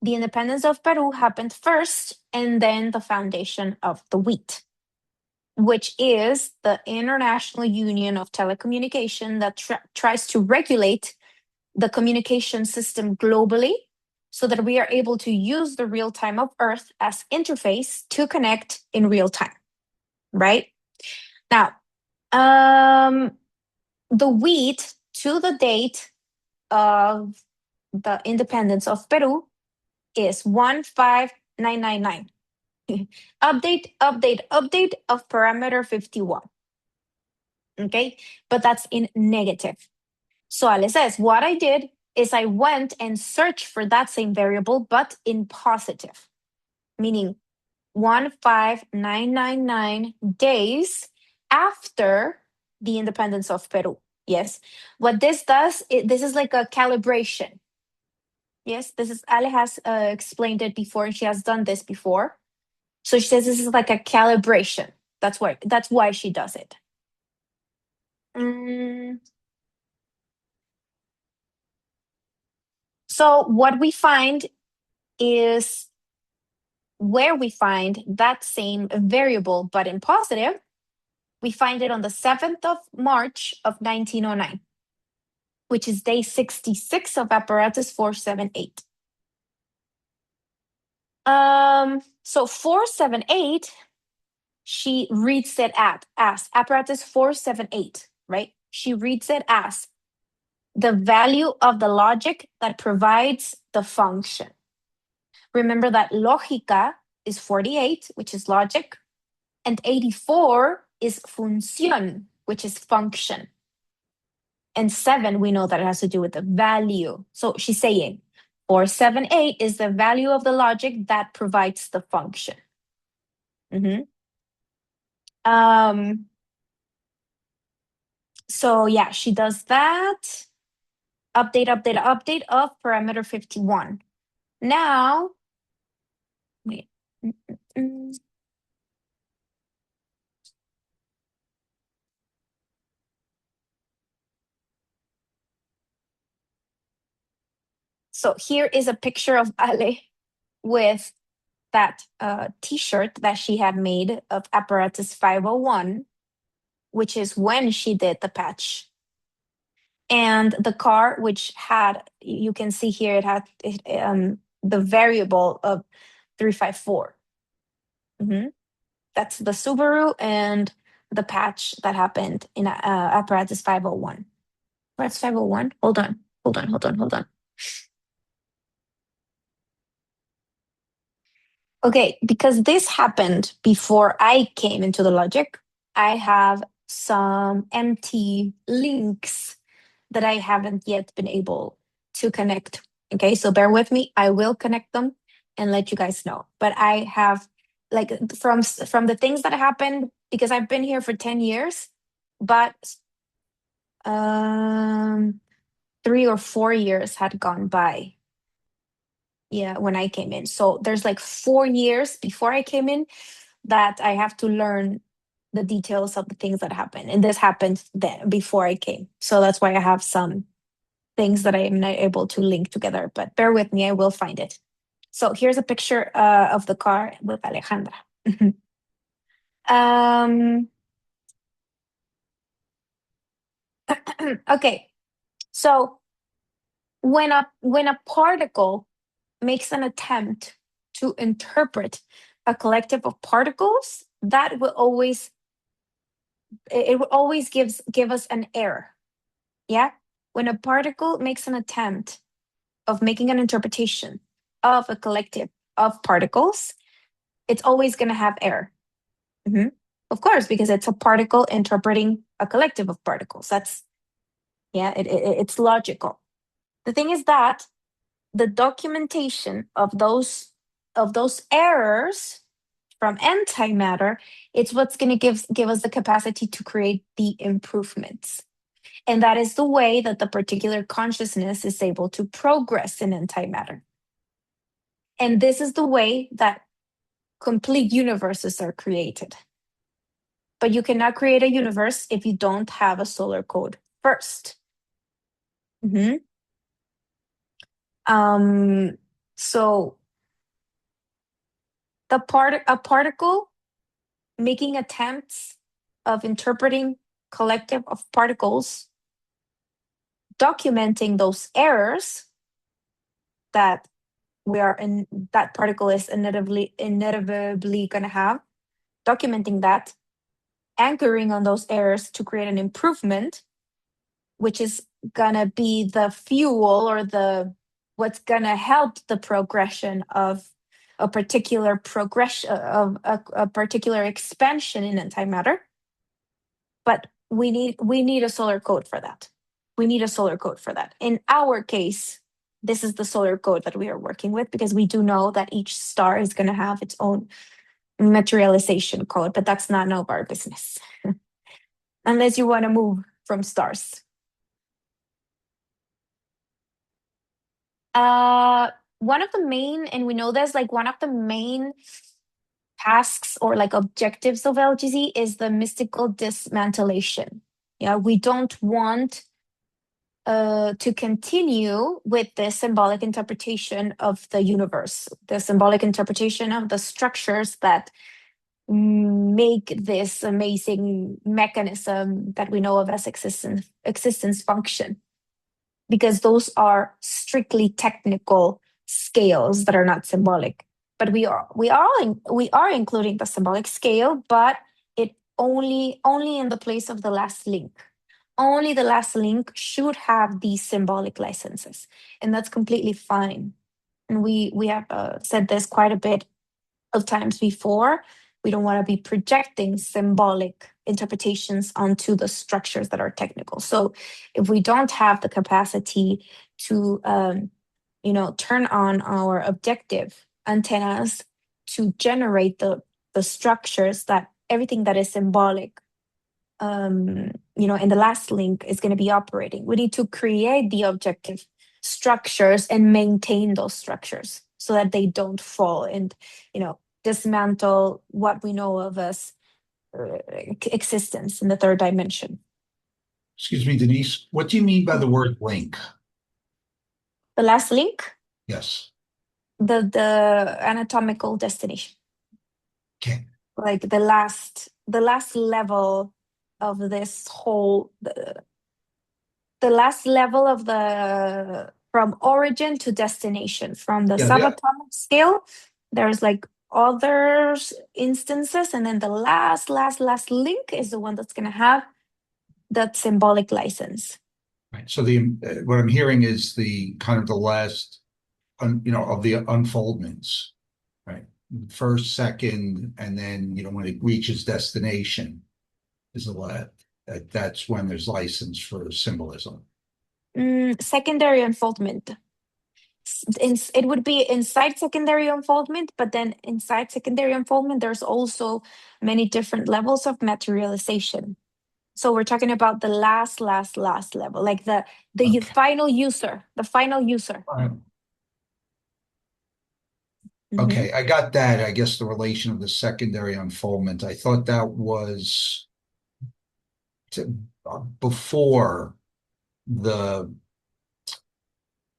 the independence of Peru happened first, and then the foundation of the wheat, which is the International Union of Telecommunication that tries to regulate the communication system globally so that we are able to use the real time of Earth as interface to connect in real time, right? Now, the wheat to the date of the independence of Peru is 15999. Update of parameter 51. Okay, but that's in negative. So Ale says, what I did is I went and searched for that same variable, but in positive, meaning 15999 days after the independence of Peru. Yes. What this does, this is like a calibration. Yes, this is Ale has explained it before, and she has done this before. So she says this is like a calibration. That's why she does it. So what we find is where we find that same variable, but in positive, we find it on the 7th of March of 1909, which is day 66 of apparatus 478. So 478, she reads it as apparatus 478, right? She reads it as the value of the logic that provides the function. Remember that lógica is 48, which is logic, and 84 is función, which is function. And 7, we know that it has to do with the value. So she's saying 478 is the value of the logic that provides the function. So yeah, she does that. Update of parameter 51. Now, wait. So here is a picture of Ale with that t-shirt that she had made of apparatus 501, which is when she did the patch. And the car, which had, you can see here, it had the variable of 354. That's the Subaru and the patch that happened in apparatus 501. Apparatus 501? Hold on. Okay, because this happened before I came into the logic, I have some empty links that I haven't yet been able to connect. Okay, so bear with me. I will connect them and let you guys know. But I have, like, from the things that happened, because I've been here for 10 years, but 3 or 4 years had gone by. Yeah, when I came in. So there's like 4 years before I came in that I have to learn the details of the things that happened. And this happened then before I came. So that's why I have some things that I am not able to link together. But bear with me, I will find it. So here's a picture of the car with Alejandra. Okay, so when a particle makes an attempt to interpret a collective of particles, that will always give us an error. Yeah, when a particle makes an attempt of making an interpretation of a collective of particles, it's always going to have error. Of course, because it's a particle interpreting a collective of particles. That's, yeah, it's logical. The thing is that the documentation of those of those errors from antimatter, it's what's going to give us the capacity to create the improvements. And that is the way that the particular consciousness is able to progress in antimatter. And this is the way that complete universes are created. But you cannot create a universe if you don't have a solar code first. So a particle making attempts of interpreting collective of particles, documenting those errors that that particle is inevitably going to have, documenting that, anchoring on those errors to create an improvement, which is going to be the fuel or what's going to help the progression of a particular a particular expansion in antimatter. But we need a solar code for that. We need a solar code for that. In our case, this is the solar code that we are working with, because we do know that each star is going to have its own materialization code, but that's none of our business. Unless you want to move from stars. One of the main, and we know this, like one of the main tasks or like objectives of LGC is the mystical dismantellation. Yeah, we don't want to continue with the symbolic interpretation of the universe, the symbolic interpretation of the structures that make this amazing mechanism that we know of as existence function, because those are strictly technical scales that are not symbolic. But we are including the symbolic scale, but it only in the place of the last link. Only the last link should have these symbolic licenses, and that's completely fine. And we have said this quite a bit of times before. We don't want to be projecting symbolic interpretations onto the structures that are technical. So if we don't have the capacity to turn on our objective antennas to generate the structures, that everything that is symbolic in the last link is going to be operating, we need to create the objective structures and maintain those structures so that they don't fall and dismantle what we know of as existence in the third dimension. Excuse me, Denisse. What do you mean by the word link? The last link? Yes. The anatomical destination. Okay. Like the last level of this whole, the last level of from origin to destination, from the subatomic scale. There's like other instances, and then the last link is the one that's going to have that symbolic license. Right. So what I'm hearing is the kind of the last, of the unfoldments, right? First, second, and then when it reaches destination is the last. That's when there's license for symbolism. Secondary unfoldment. It would be inside secondary unfoldment, but then inside secondary unfoldment, there's also many different levels of materialization. So we're talking about the last level, like the Okay. final user, the final user. All right. Okay, I got that. I guess the relation of the secondary unfoldment. I thought that was before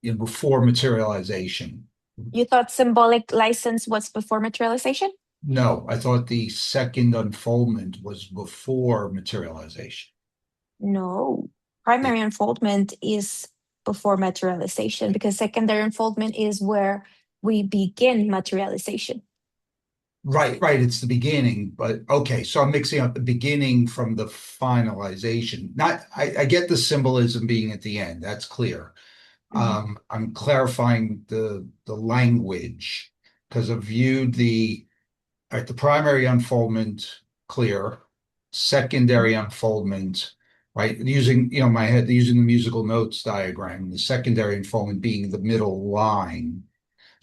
before materialization. You thought symbolic license was before materialization? No, I thought the second unfoldment was before materialization. No, primary unfoldment is before materialization, because secondary unfoldment is where we begin materialization. Right. It's the beginning, but okay. So I'm mixing up the beginning from the finalization. I get the symbolism being at the end. That's clear. I'm clarifying the language, because I've viewed the primary unfoldment clear, secondary unfoldment, right? Using my head, using the musical notes diagram, the secondary unfoldment being the middle line.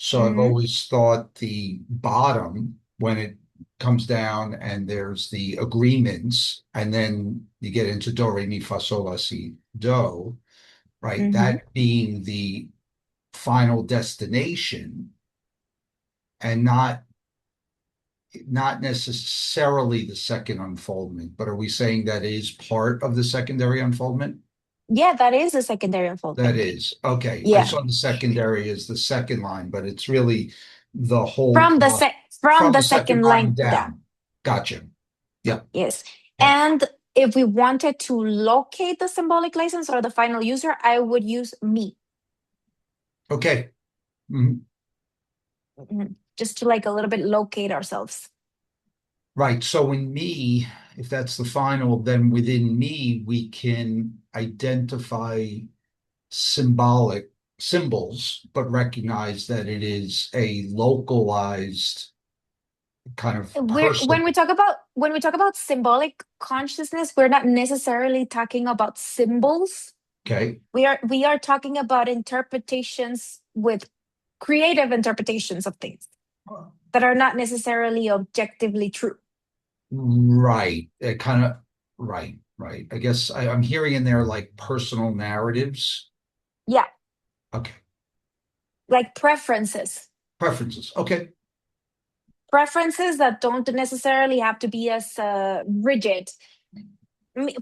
So I've always thought the bottom, when it comes down and there's the agreements, and then you get into do, re, mi, fa, sol, la, si, do, right? Mm-hmm. That being the final destination and not necessarily the second unfoldment, but are we saying that is part of the secondary unfoldment? Yeah, that is a secondary That unfoldment. is, okay. I Yeah. saw the secondary as the second line, but it's really the whole From the process sec from from the the second second line line down. down. Gotcha. Yeah. Yes. Yeah. And if we wanted to locate the symbolic license or the final user, I would use me. Okay. Mhm. Just to like a little bit locate ourselves. Right. So in me, if that's the final, then within me, we can identify symbolic symbols, but recognize that it is a localized kind of We're person. when we talk about symbolic consciousness, we're not necessarily talking about symbols. Okay. We are talking about interpretations with creative interpretations of things that are not necessarily objectively true. Right. It kind of, right, right. I guess I'm hearing in there like personal narratives. Yeah, Okay. like preferences. Preferences. Okay. Preferences that don't necessarily have to be as rigid.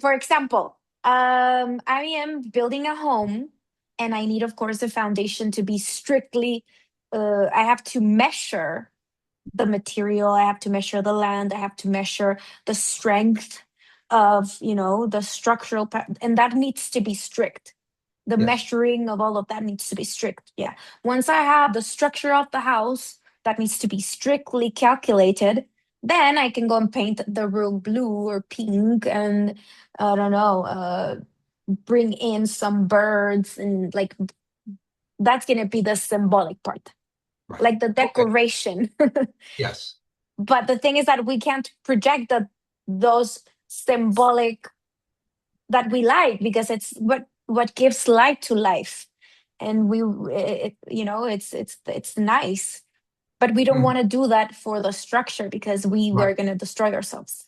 For example, I am building a home and I need, of course, the foundation to be strictly, I have to measure the material, I have to measure the land, I have to measure the strength of, the structural, and that needs to be strict. The Yes. measuring of all of that needs to be strict. Yeah. Once I have the structure of the house that needs to be strictly calculated, then I can go and paint the room blue or pink and I don't know, bring in some birds and like that's gonna be the symbolic part, Right. like the Okay. decoration. Yes. But the thing is that we can't project those symbolic that we like because it's what gives light to life, and it's nice, but we don't Mm. want to do that for the structure because we Right. were going to destroy ourselves.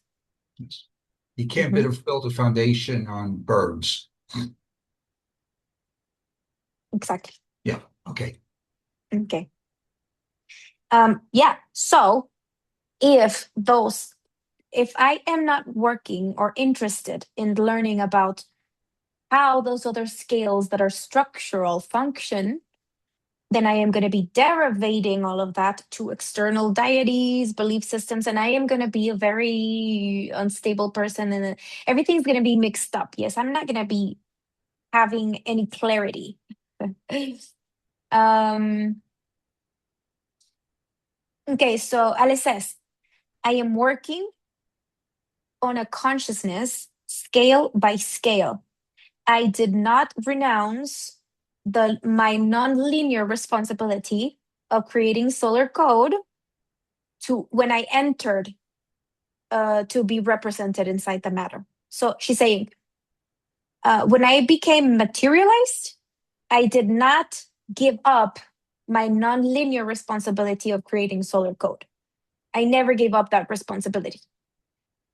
Yes. You can't Mhm. build a foundation on birds. Exactly. Yeah. Okay. Okay. Yeah, so if I am not working or interested in learning about how those other scales that are structural function, then I am going to be derivating all of that to external deities, belief systems, and I am going to be a very unstable person, and everything's going to be mixed up. Yes, I'm not going to be having any clarity. um, okay, so Ale says, I am working on a consciousness scale by scale. I did not renounce my nonlinear responsibility of creating solar code to when I entered to be represented inside the matter. So she's saying, when I became materialized, I did not give up my nonlinear responsibility of creating solar code. I never gave up that responsibility.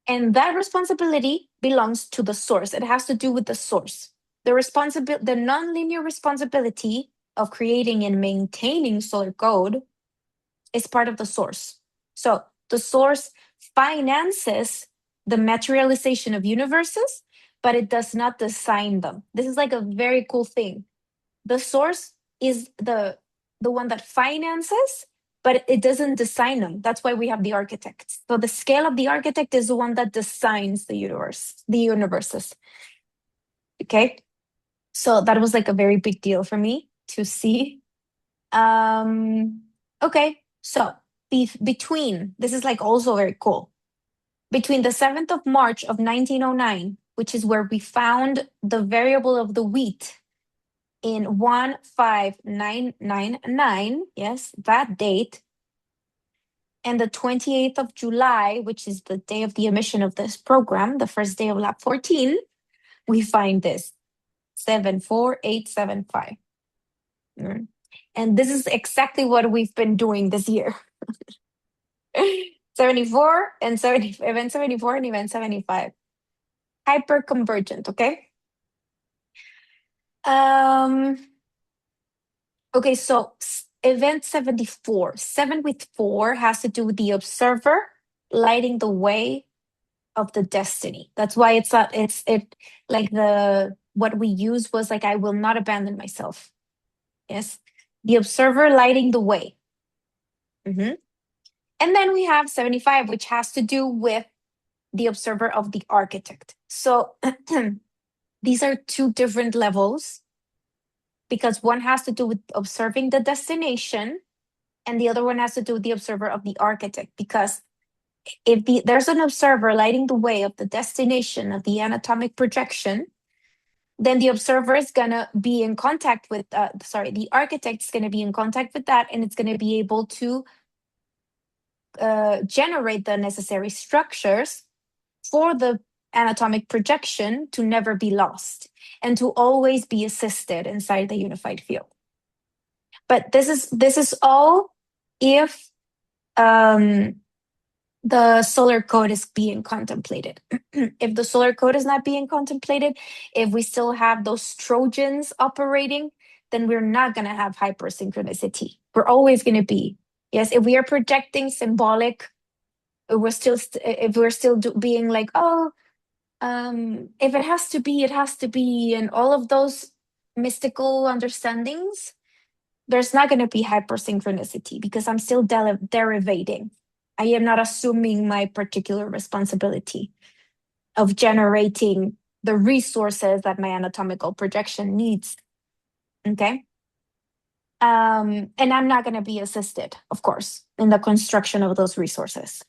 And that responsibility belongs to the source. It has to do with the source. The nonlinear responsibility of creating and maintaining solar code is part of the source. So the source finances the materialization of universes, but it does not design them. This is like a very cool thing. The source is the one that finances, but it doesn't design them. That's why we have the architects. So the scale of the architect is the one that designs the universes. Okay. So that was like a very big deal for me to see. Okay. So between, this is like also very cool. Between the 7th of March of 1909, which is where we found the variable of the wheat in 15999, yes, that date, and the 28th of July, which is the day of the emission of this program, the first day of Lab 14, we find this 74875. And this is exactly what we've been doing this year. 74 and 70, event 74 and event 75. Hyperconvergent, okay? Okay, so event 74, 7 with 4 has to do with the observer lighting the way of the destiny. That's why it's like what we use was like, I will not abandon myself. Yes, the observer lighting the way. And then we have 75, which has to do with the observer of the architect. So these are two different levels, because one has to do with observing the destination and the other one has to do with the observer of the architect. Because if there's an observer lighting the way of the destination of the anatomic projection, then the observer is going to be in contact with, the architect's going to be in contact with that, and it's going to be able to generate the necessary structures for the anatomic projection to never be lost and to always be assisted inside the unified field. But this is all if the solar code is being contemplated. If the solar code is not being contemplated, if we still have those Trojans operating, then we're not going to have hypersynchronicity. We're always going to be, yes, if we are projecting symbolic, if we're still being like, oh, if it has to be, it has to be, and all of those mystical understandings, there's not going to be hypersynchronicity because I'm still derivating. I am not assuming my particular responsibility of generating the resources that my anatomical projection needs. Okay. And I'm not going to be assisted, of course, in the construction of those resources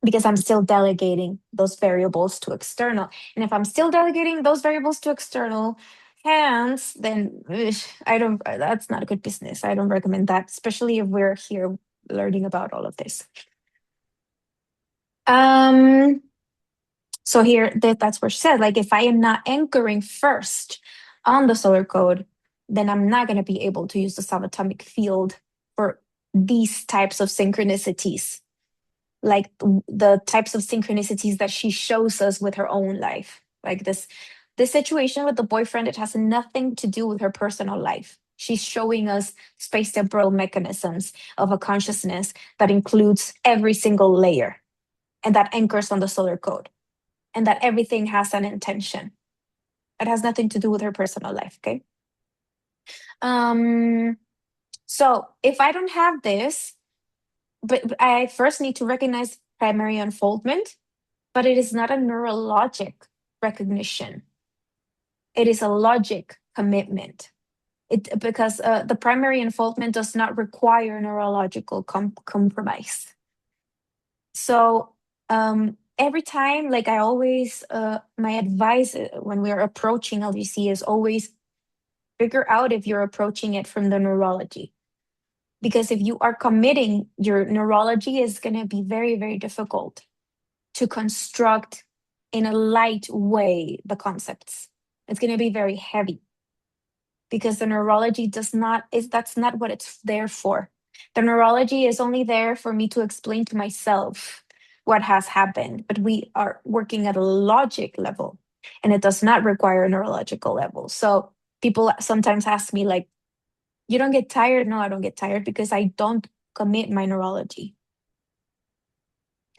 because I'm still delegating those variables to external. And if I'm still delegating those variables to external hands, then that's not a good business. I don't recommend that, especially if we're here learning about all of this. So here, that's where she said, like, if I am not anchoring first on the solar code, then I'm not going to be able to use the subatomic field for these types of synchronicities, like the types of synchronicities that she shows us with her own life. Like this situation with the boyfriend, it has nothing to do with her personal life. She's showing us space-temporal mechanisms of a consciousness that includes every single layer and that anchors on the solar code, and that everything has an intention. It has nothing to do with her personal life, okay? So if I don't have this, but I first need to recognize primary unfoldment, but it is not a neurologic recognition. It is a logic commitment. Because the primary unfoldment does not require neurological compromise. So every time, like I always, my advice when we're approaching LGC is always figure out if you're approaching it from the neurology. Because if you are committing, your neurology is going to be very, very difficult to construct in a light way the concepts. It's going to be very heavy because the neurology that's not what it's there for. The neurology is only there for me to explain to myself what has happened, but we are working at a logic level and it does not require a neurological level. So people sometimes ask me like, you don't get tired? No, I don't get tired because I don't commit my neurology.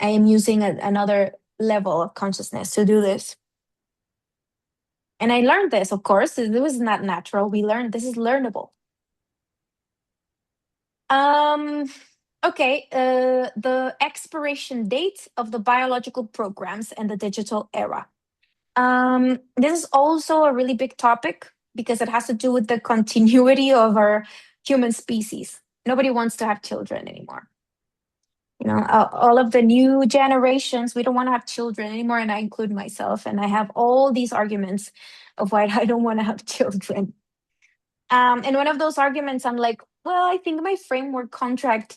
I am using another level of consciousness to do this. And I learned this, of course. It was not natural. We learned this is learnable. Okay, the expiration date of the biological programs and the digital era. This is also a really big topic because it has to do with the continuity of our human species. Nobody wants to have children anymore. You know, all of the new generations, we don't want to have children anymore, and I include myself. And I have all these arguments of why I don't want to have children. And one of those arguments, I'm like, well, I think in my framework contract,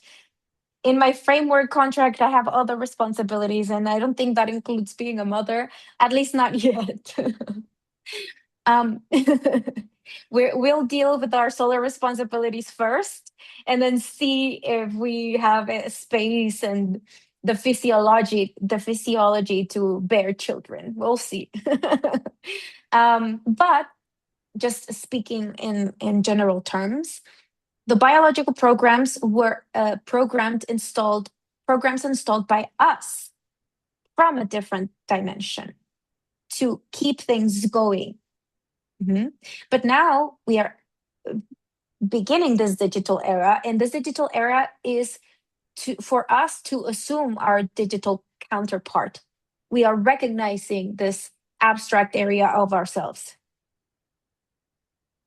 I have other responsibilities, and I don't think that includes being a mother, at least not yet. We'll deal with our solar responsibilities first, and then see if we have a space and the physiology to bear children. We'll see. But just speaking in general terms, the biological programs were programs installed by us from a different dimension to keep things going. But now we are beginning this digital era, and this digital era is for us to assume our digital counterpart. We are recognizing this abstract area of ourselves.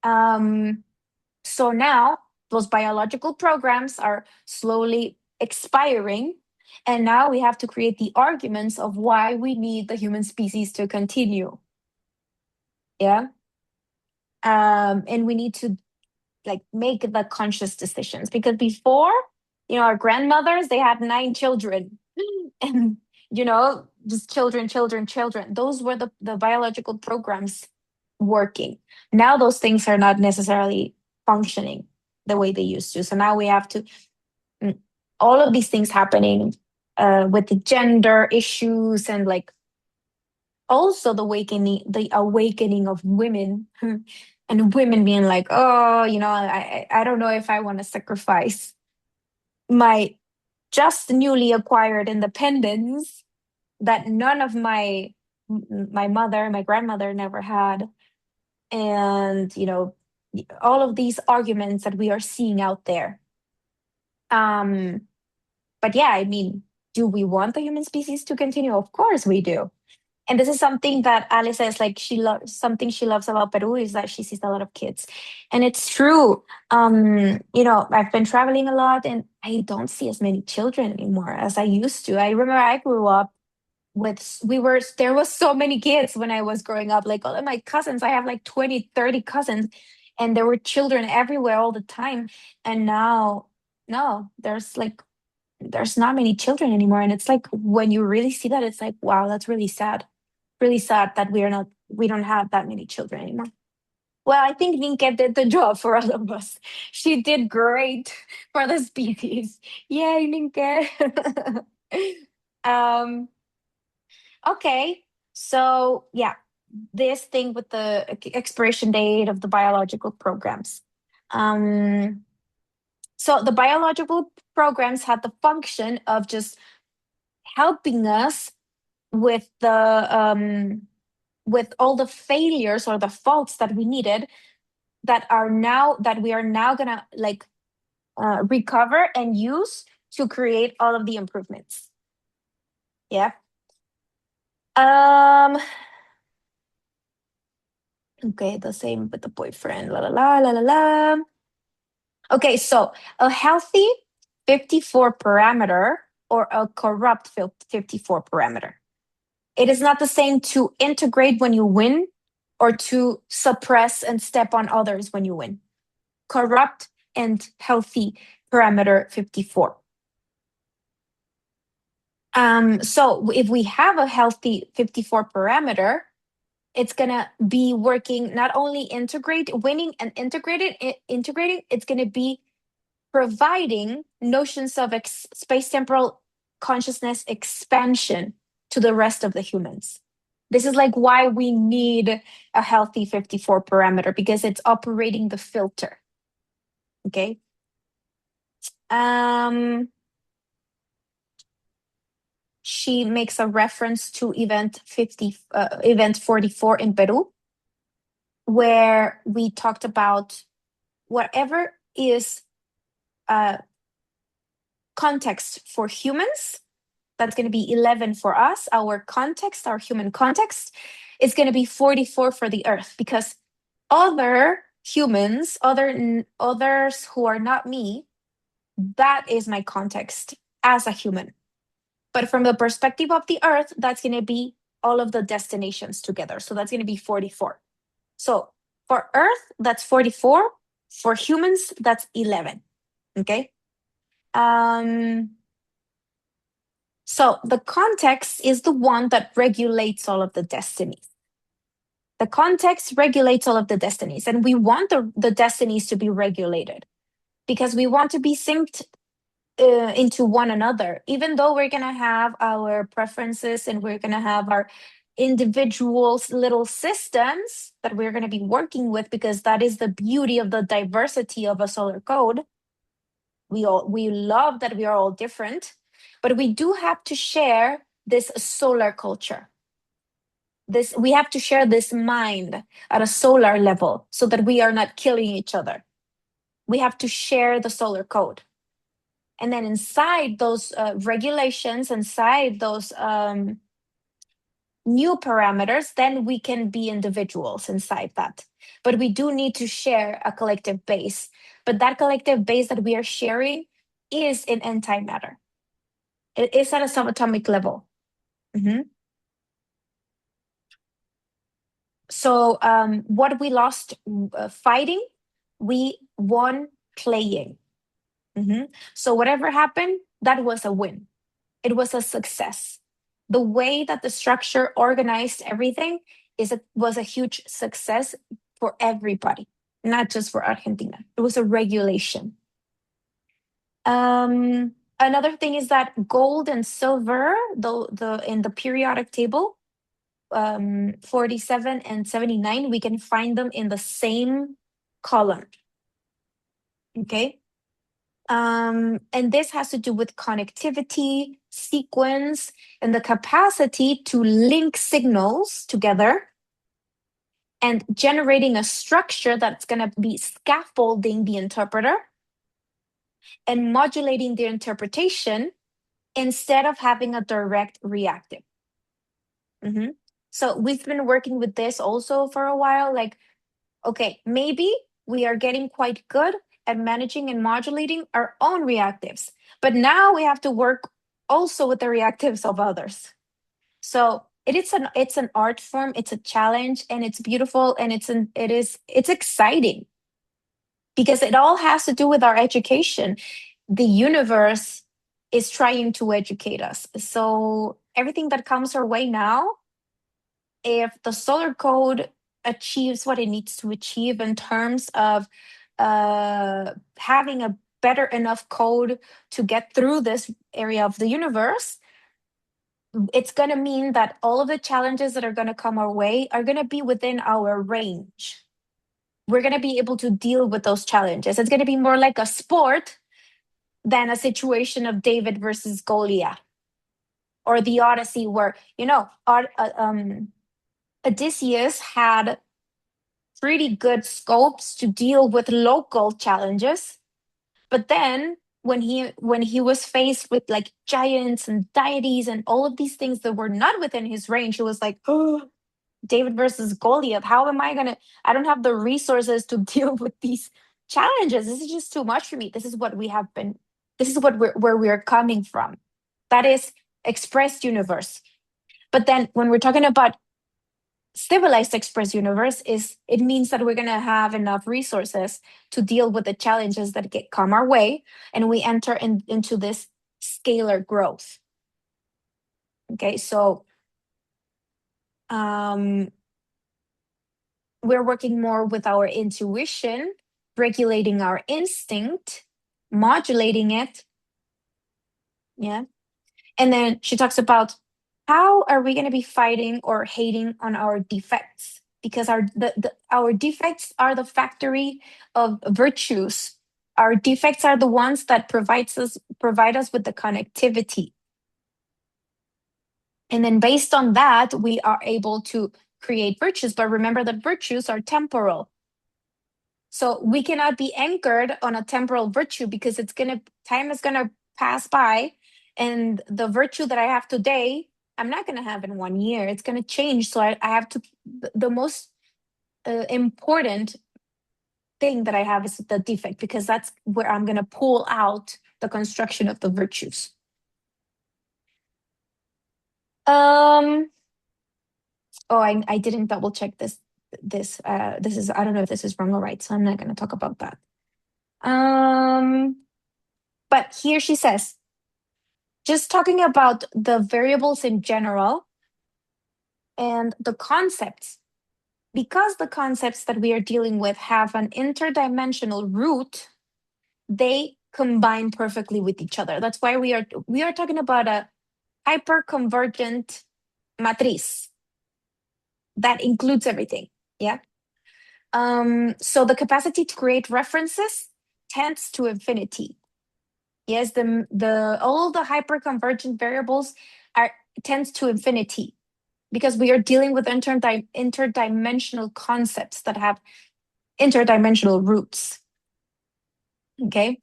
So now those biological programs are slowly expiring, and now we have to create the arguments of why we need the human species to continue. Yeah. And we need to make the conscious decisions, because before, our grandmothers, they had 9 children and just children. Those were the biological programs working. Now those things are not necessarily functioning the way they used to. So now we have to all of these things happening with the gender issues, and also the awakening of women. And women being like, oh, I don't know if I want to sacrifice my just newly acquired independence that none of my grandmother never had. And, all of these arguments that we are seeing out there. But yeah, I mean, do we want the human species to continue? Of course we do. And this is something that Ale says, something she loves about Peru is that she sees a lot of kids. And it's true. I've been traveling a lot, and I don't see as many children anymore as I used to. I remember I grew up there was so many kids when I was growing up, all of my cousins. I have 20, 30 cousins, and there were children everywhere all the time. And now, no, there's not many children anymore. And it's when you really see that, it's wow, that's really sad. Really sad that we don't have that many children anymore. Well, I think Ninke did the job for all of us. She did great for the species. Yay, Ninke. Okay, so yeah, this thing with the expiration date of the biological programs. So the biological programs had the function of just helping us with with all the failures or the faults that we needed, that we are now gonna recover and use to create all of the improvements. Yeah. Okay, the same with the boyfriend. La la la la la la. Okay, so a healthy 54 parameter or a corrupt 54 parameter. It is not the same to integrate when you win or to suppress and step on others when you win. Corrupt and healthy parameter 54. So if we have a healthy 54 parameter, it's gonna be working not only winning and integrating, it's gonna be providing notions of space-temporal consciousness expansion to the rest of the humans. This is why we need a healthy 54 parameter, because it's operating the filter. Okay. She makes a reference to event 44 in Peru, where we talked about whatever is context for humans. That's going to be 11 for us. Our human context, is going to be 44 for the Earth, because other humans, others who are not me, that is my context as a human. But from the perspective of the Earth, that's going to be all of the destinations together. So that's going to be 44. So for Earth, that's 44. For humans, that's 11. Okay. So the context is the one that regulates all of the destinies. The context regulates all of the destinies, and we want the destinies to be regulated because we want to be synced into one another, even though we're going to have our preferences and we're going to have our individuals little systems that we're going to be working with, because that is the beauty of the diversity of a solar code. We love that we are all different, but we do have to share this solar culture. We have to share this mind at a solar level so that we are not killing each other. We have to share the solar code. And then inside those regulations, inside those new parameters, then we can be individuals inside that. But we do need to share a collective base. But that collective base that we are sharing is in antimatter. It is at a subatomic level. So what we lost fighting, we won playing. So whatever happened, that was a win. It was a success. The way that the structure organized everything was a huge success for everybody, not just for Argentina. It was a regulation. Another thing is that gold and silver, in the periodic table, 47 and 79, we can find them in the same column. Okay. And this has to do with connectivity, sequence, and the capacity to link signals together and generating a structure that's going to be scaffolding the interpreter and modulating the interpretation instead of having a direct reactive. So we've been working with this also for a while. Like, okay, maybe we are getting quite good at managing and modulating our own reactives, but now we have to work also with the reactives of others. So it's an art form, it's a challenge, and it's beautiful, and it's exciting because it all has to do with our education. The universe is trying to educate us. So everything that comes our way now, if the solar code achieves what it needs to achieve in terms of having a better enough code to get through this area of the universe, it's going to mean that all of the challenges that are going to come our way are going to be within our range. We're going to be able to deal with those challenges. It's going to be more like a sport than a situation of David versus Goliath or the Odyssey, where, Odysseus had pretty good scopes to deal with local challenges, but then when he was faced with like giants and deities and all of these things that were not within his range, he was like, oh, David versus Goliath, how am I don't have the resources to deal with these challenges. This is just too much for me. This is what where we're coming from. That is expressed universe. But then when we're talking about civilized express universe, it means that we're going to have enough resources to deal with the challenges that come our way, and we enter into this scalar growth. Okay, so we're working more with our intuition, regulating our instinct, modulating it. Yeah. And then she talks about how are we going to be fighting or hating on our defects? Because our defects are the factory of virtues. Our defects are the ones that provide us with the connectivity. And then based on that, we are able to create virtues. But remember that virtues are temporal. So we cannot be anchored on a temporal virtue, because time is gonna pass by, and the virtue that I have today, I'm not gonna have in 1 year. It's gonna change. So I have to. The most important thing that I have is the defect, because that's where I'm gonna pull out the construction of the virtues. I didn't double check this. This is, I don't know if this is wrong or right, so I'm not going to talk about that. But here she says, just talking about the variables in general and the concepts because the concepts that we are dealing with have an interdimensional root, they combine perfectly with each other. That's why we are talking about a hyperconvergent matriz that includes everything. Yeah. So the capacity to create references tends to infinity. Yes, the all the hyperconvergent variables are tends to infinity because we are dealing with interdimensional concepts that have interdimensional roots. Okay.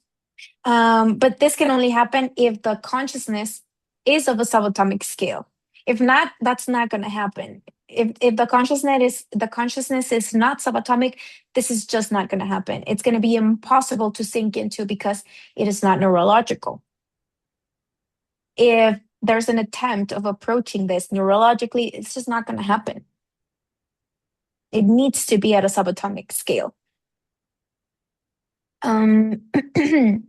But this can only happen if the consciousness is of a subatomic scale. If not, that's not going to happen. If the consciousness is not subatomic, this is just not going to happen. It's going to be impossible to sink into because it is not neurological. If there's an attempt of approaching this neurologically, it's just not going to happen. It needs to be at a subatomic scale. The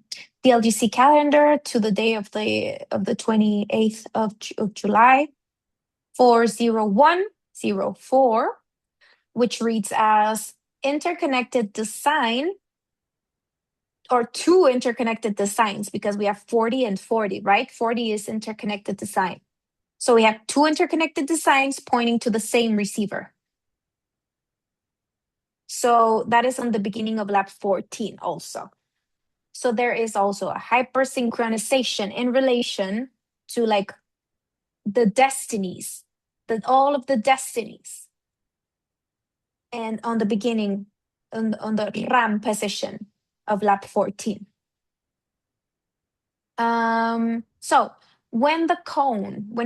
LGC calendar to the day of the 28th of July, 40104, which reads as interconnected design, or two interconnected designs, because we have 40 and 40, right? 40 is interconnected design. So we have two interconnected designs pointing to the same receiver. So that is on the beginning of lab 14 also. So there is also a hypersynchronization in relation to like the destinies, all of the destinies. And on the beginning, on the RAM position of lab 14. So when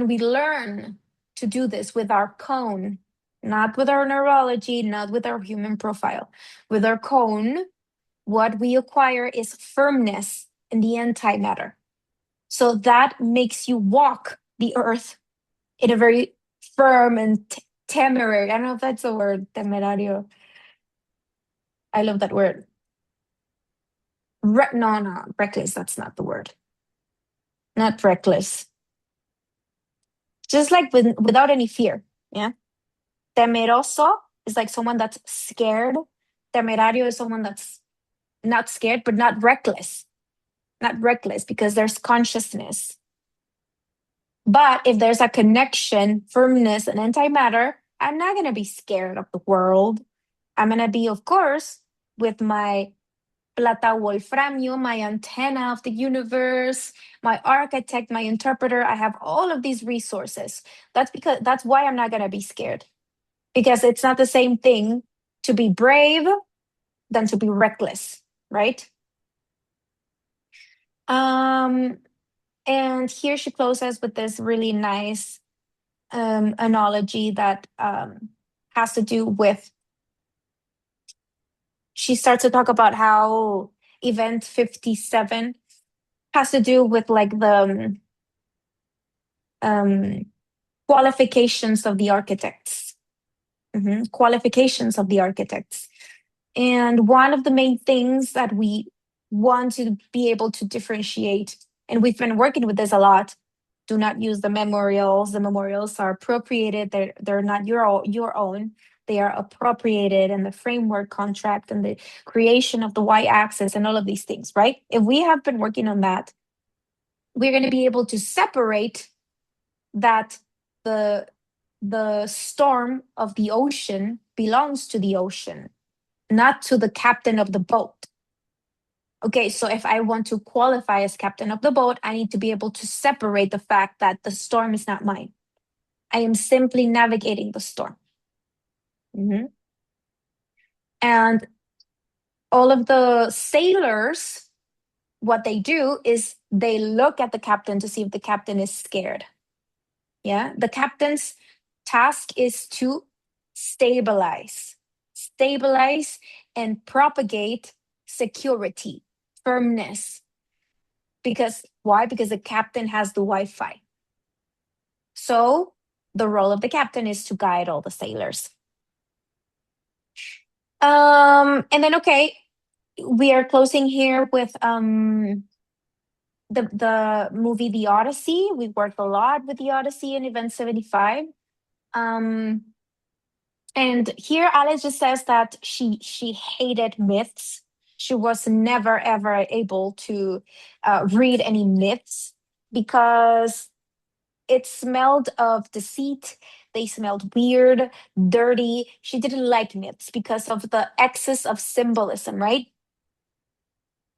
we learn to do this with our cone, not with our neurology, not with our human profile, with our cone, what we acquire is firmness in the antimatter. So that makes you walk the earth in a very firm and temporary. I don't know if that's a word, temerario. I love that word. No, reckless. That's not the word. Not reckless. Just like without any fear. Yeah. Temeroso is like someone that's scared. Temerario is someone that's not scared, but not reckless. Not reckless because there's consciousness. But if there's a connection, firmness, and antimatter, I'm not going to be scared of the world. I'm going to be, of course, with my plata wolframio, my antenna of the universe, my architect, my interpreter. I have all of these resources. That's why I'm not going to be scared. Because it's not the same thing to be brave than to be reckless, right? And here she closes with this really nice analogy that has to do with, she starts to talk about how event 57 has to do with like the qualifications of the architects. Qualifications of the architects. And one of the main things that we want to be able to differentiate, and we've been working with this a lot, do not use the memorials. The memorials are appropriated. They're not your own. They are appropriated in the framework contract and the creation of the y-axis and all of these things, right? If we have been working on that, we're going to be able to separate that the storm of the ocean belongs to the ocean, not to the captain of the boat. Okay, so if I want to qualify as captain of the boat, I need to be able to separate the fact that the storm is not mine. I am simply navigating the storm. And all of the sailors, what they do is they look at the captain to see if the captain is scared. Yeah, the captain's task is to stabilize and propagate security, firmness. Because why? Because the captain has the Wi-Fi. So the role of the captain is to guide all the sailors. And then, okay, we are closing here with the movie The Odyssey. We worked a lot with The Odyssey in Event 75. And here Alice just says that she hated myths. She was never ever able to read any myths because it smelled of deceit. They smelled weird, dirty. She didn't like myths because of the excess of symbolism, right?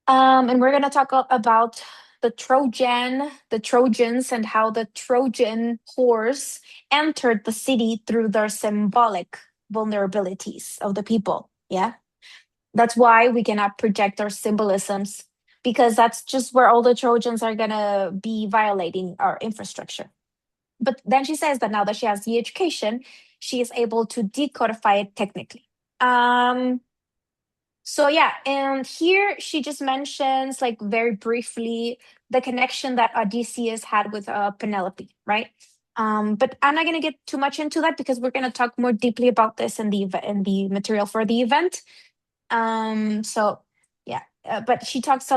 And we're gonna talk about the Trojans, and how the Trojan horse entered the city through their symbolic vulnerabilities of the people. Yeah, that's why we cannot project our symbolisms, because that's just where all the Trojans are gonna be violating our infrastructure. But then she says that now that she has the education, she is able to decodify it technically. So yeah, and here she just mentions like very briefly the connection that Odysseus had with Penelope, right? But I'm not gonna get too much into that because we're gonna talk more deeply about this in in the material for the event. So yeah, but she talks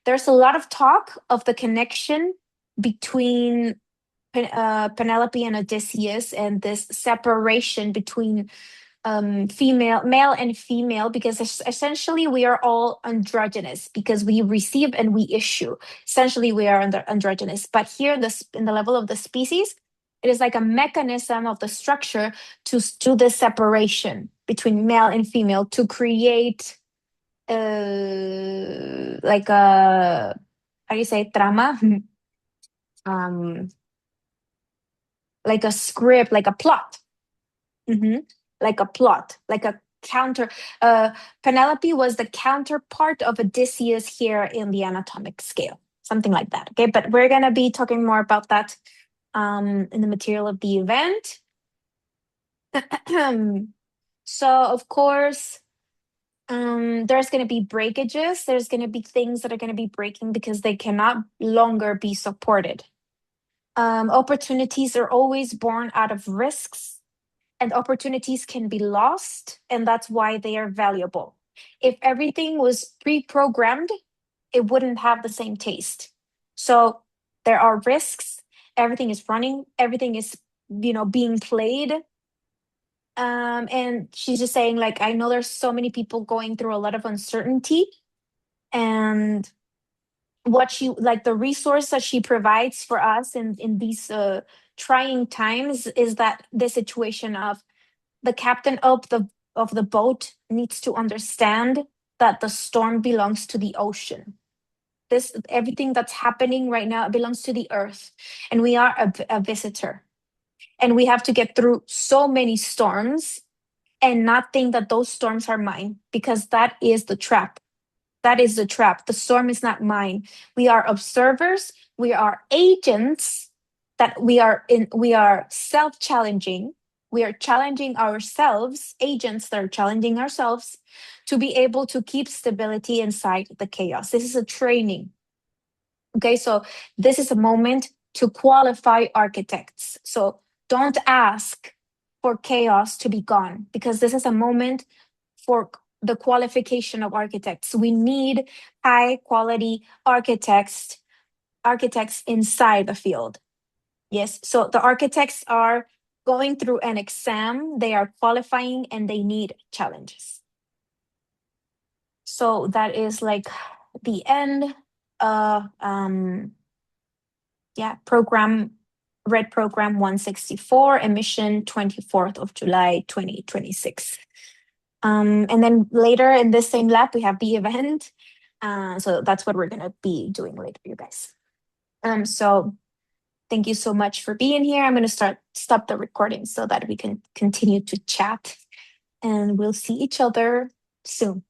there's a lot of talk of the connection between Penelope and Odysseus, and this separation between male and female, because essentially we are all androgynous because we receive and we issue. Essentially, we are androgynous. But here in the level of the species, it is like a mechanism of the structure to do this separation between male and female to create like a, how do you say, trama? um like a script, like a plot. Hmm. Like a plot, like a counter. Uh, Penelope was the counterpart of Odysseus here in the anatomic scale, something like that. Okay, but we're gonna be talking more about that in the material of the event. So of course, there's gonna be breakages. There's gonna be things that are gonna be breaking because they cannot longer be supported. Opportunities are always born out of risks, and opportunities can be lost, and that's why they are valuable. If everything was pre-programmed, it wouldn't have the same taste. So there are risks. Everything is running. Everything is, being played. And she's just saying, like, I know there's so many people going through a lot of uncertainty, and what she like the resource that she provides for us in these trying times is that the situation of the captain of the boat needs to understand that the storm belongs to the ocean. This Everything that's happening right now belongs to the earth, and we are a visitor, and we have to get through so many storms and not think that those storms are mine, because that is the trap. That is the trap. The storm is not mine. We are observers. We are agents. That we are self-challenging. We are challenging ourselves, agents that are challenging ourselves to be able to keep stability inside the chaos. This is a training. Okay, so this is a moment to qualify architects. So don't ask for chaos to be gone, because this is a moment for the qualification of architects. We need high quality architects inside the field. Yes, so the architects are going through an exam, they are qualifying, and they need challenges. So that is like the end. Yeah, red program 164, emission 24th of July 2026. And then later in this same lab, we have the event. So that's what we're gonna be doing later, you guys. So thank you so much for being here. I'm gonna stop the recording so that we can continue to chat, and we'll see each other soon.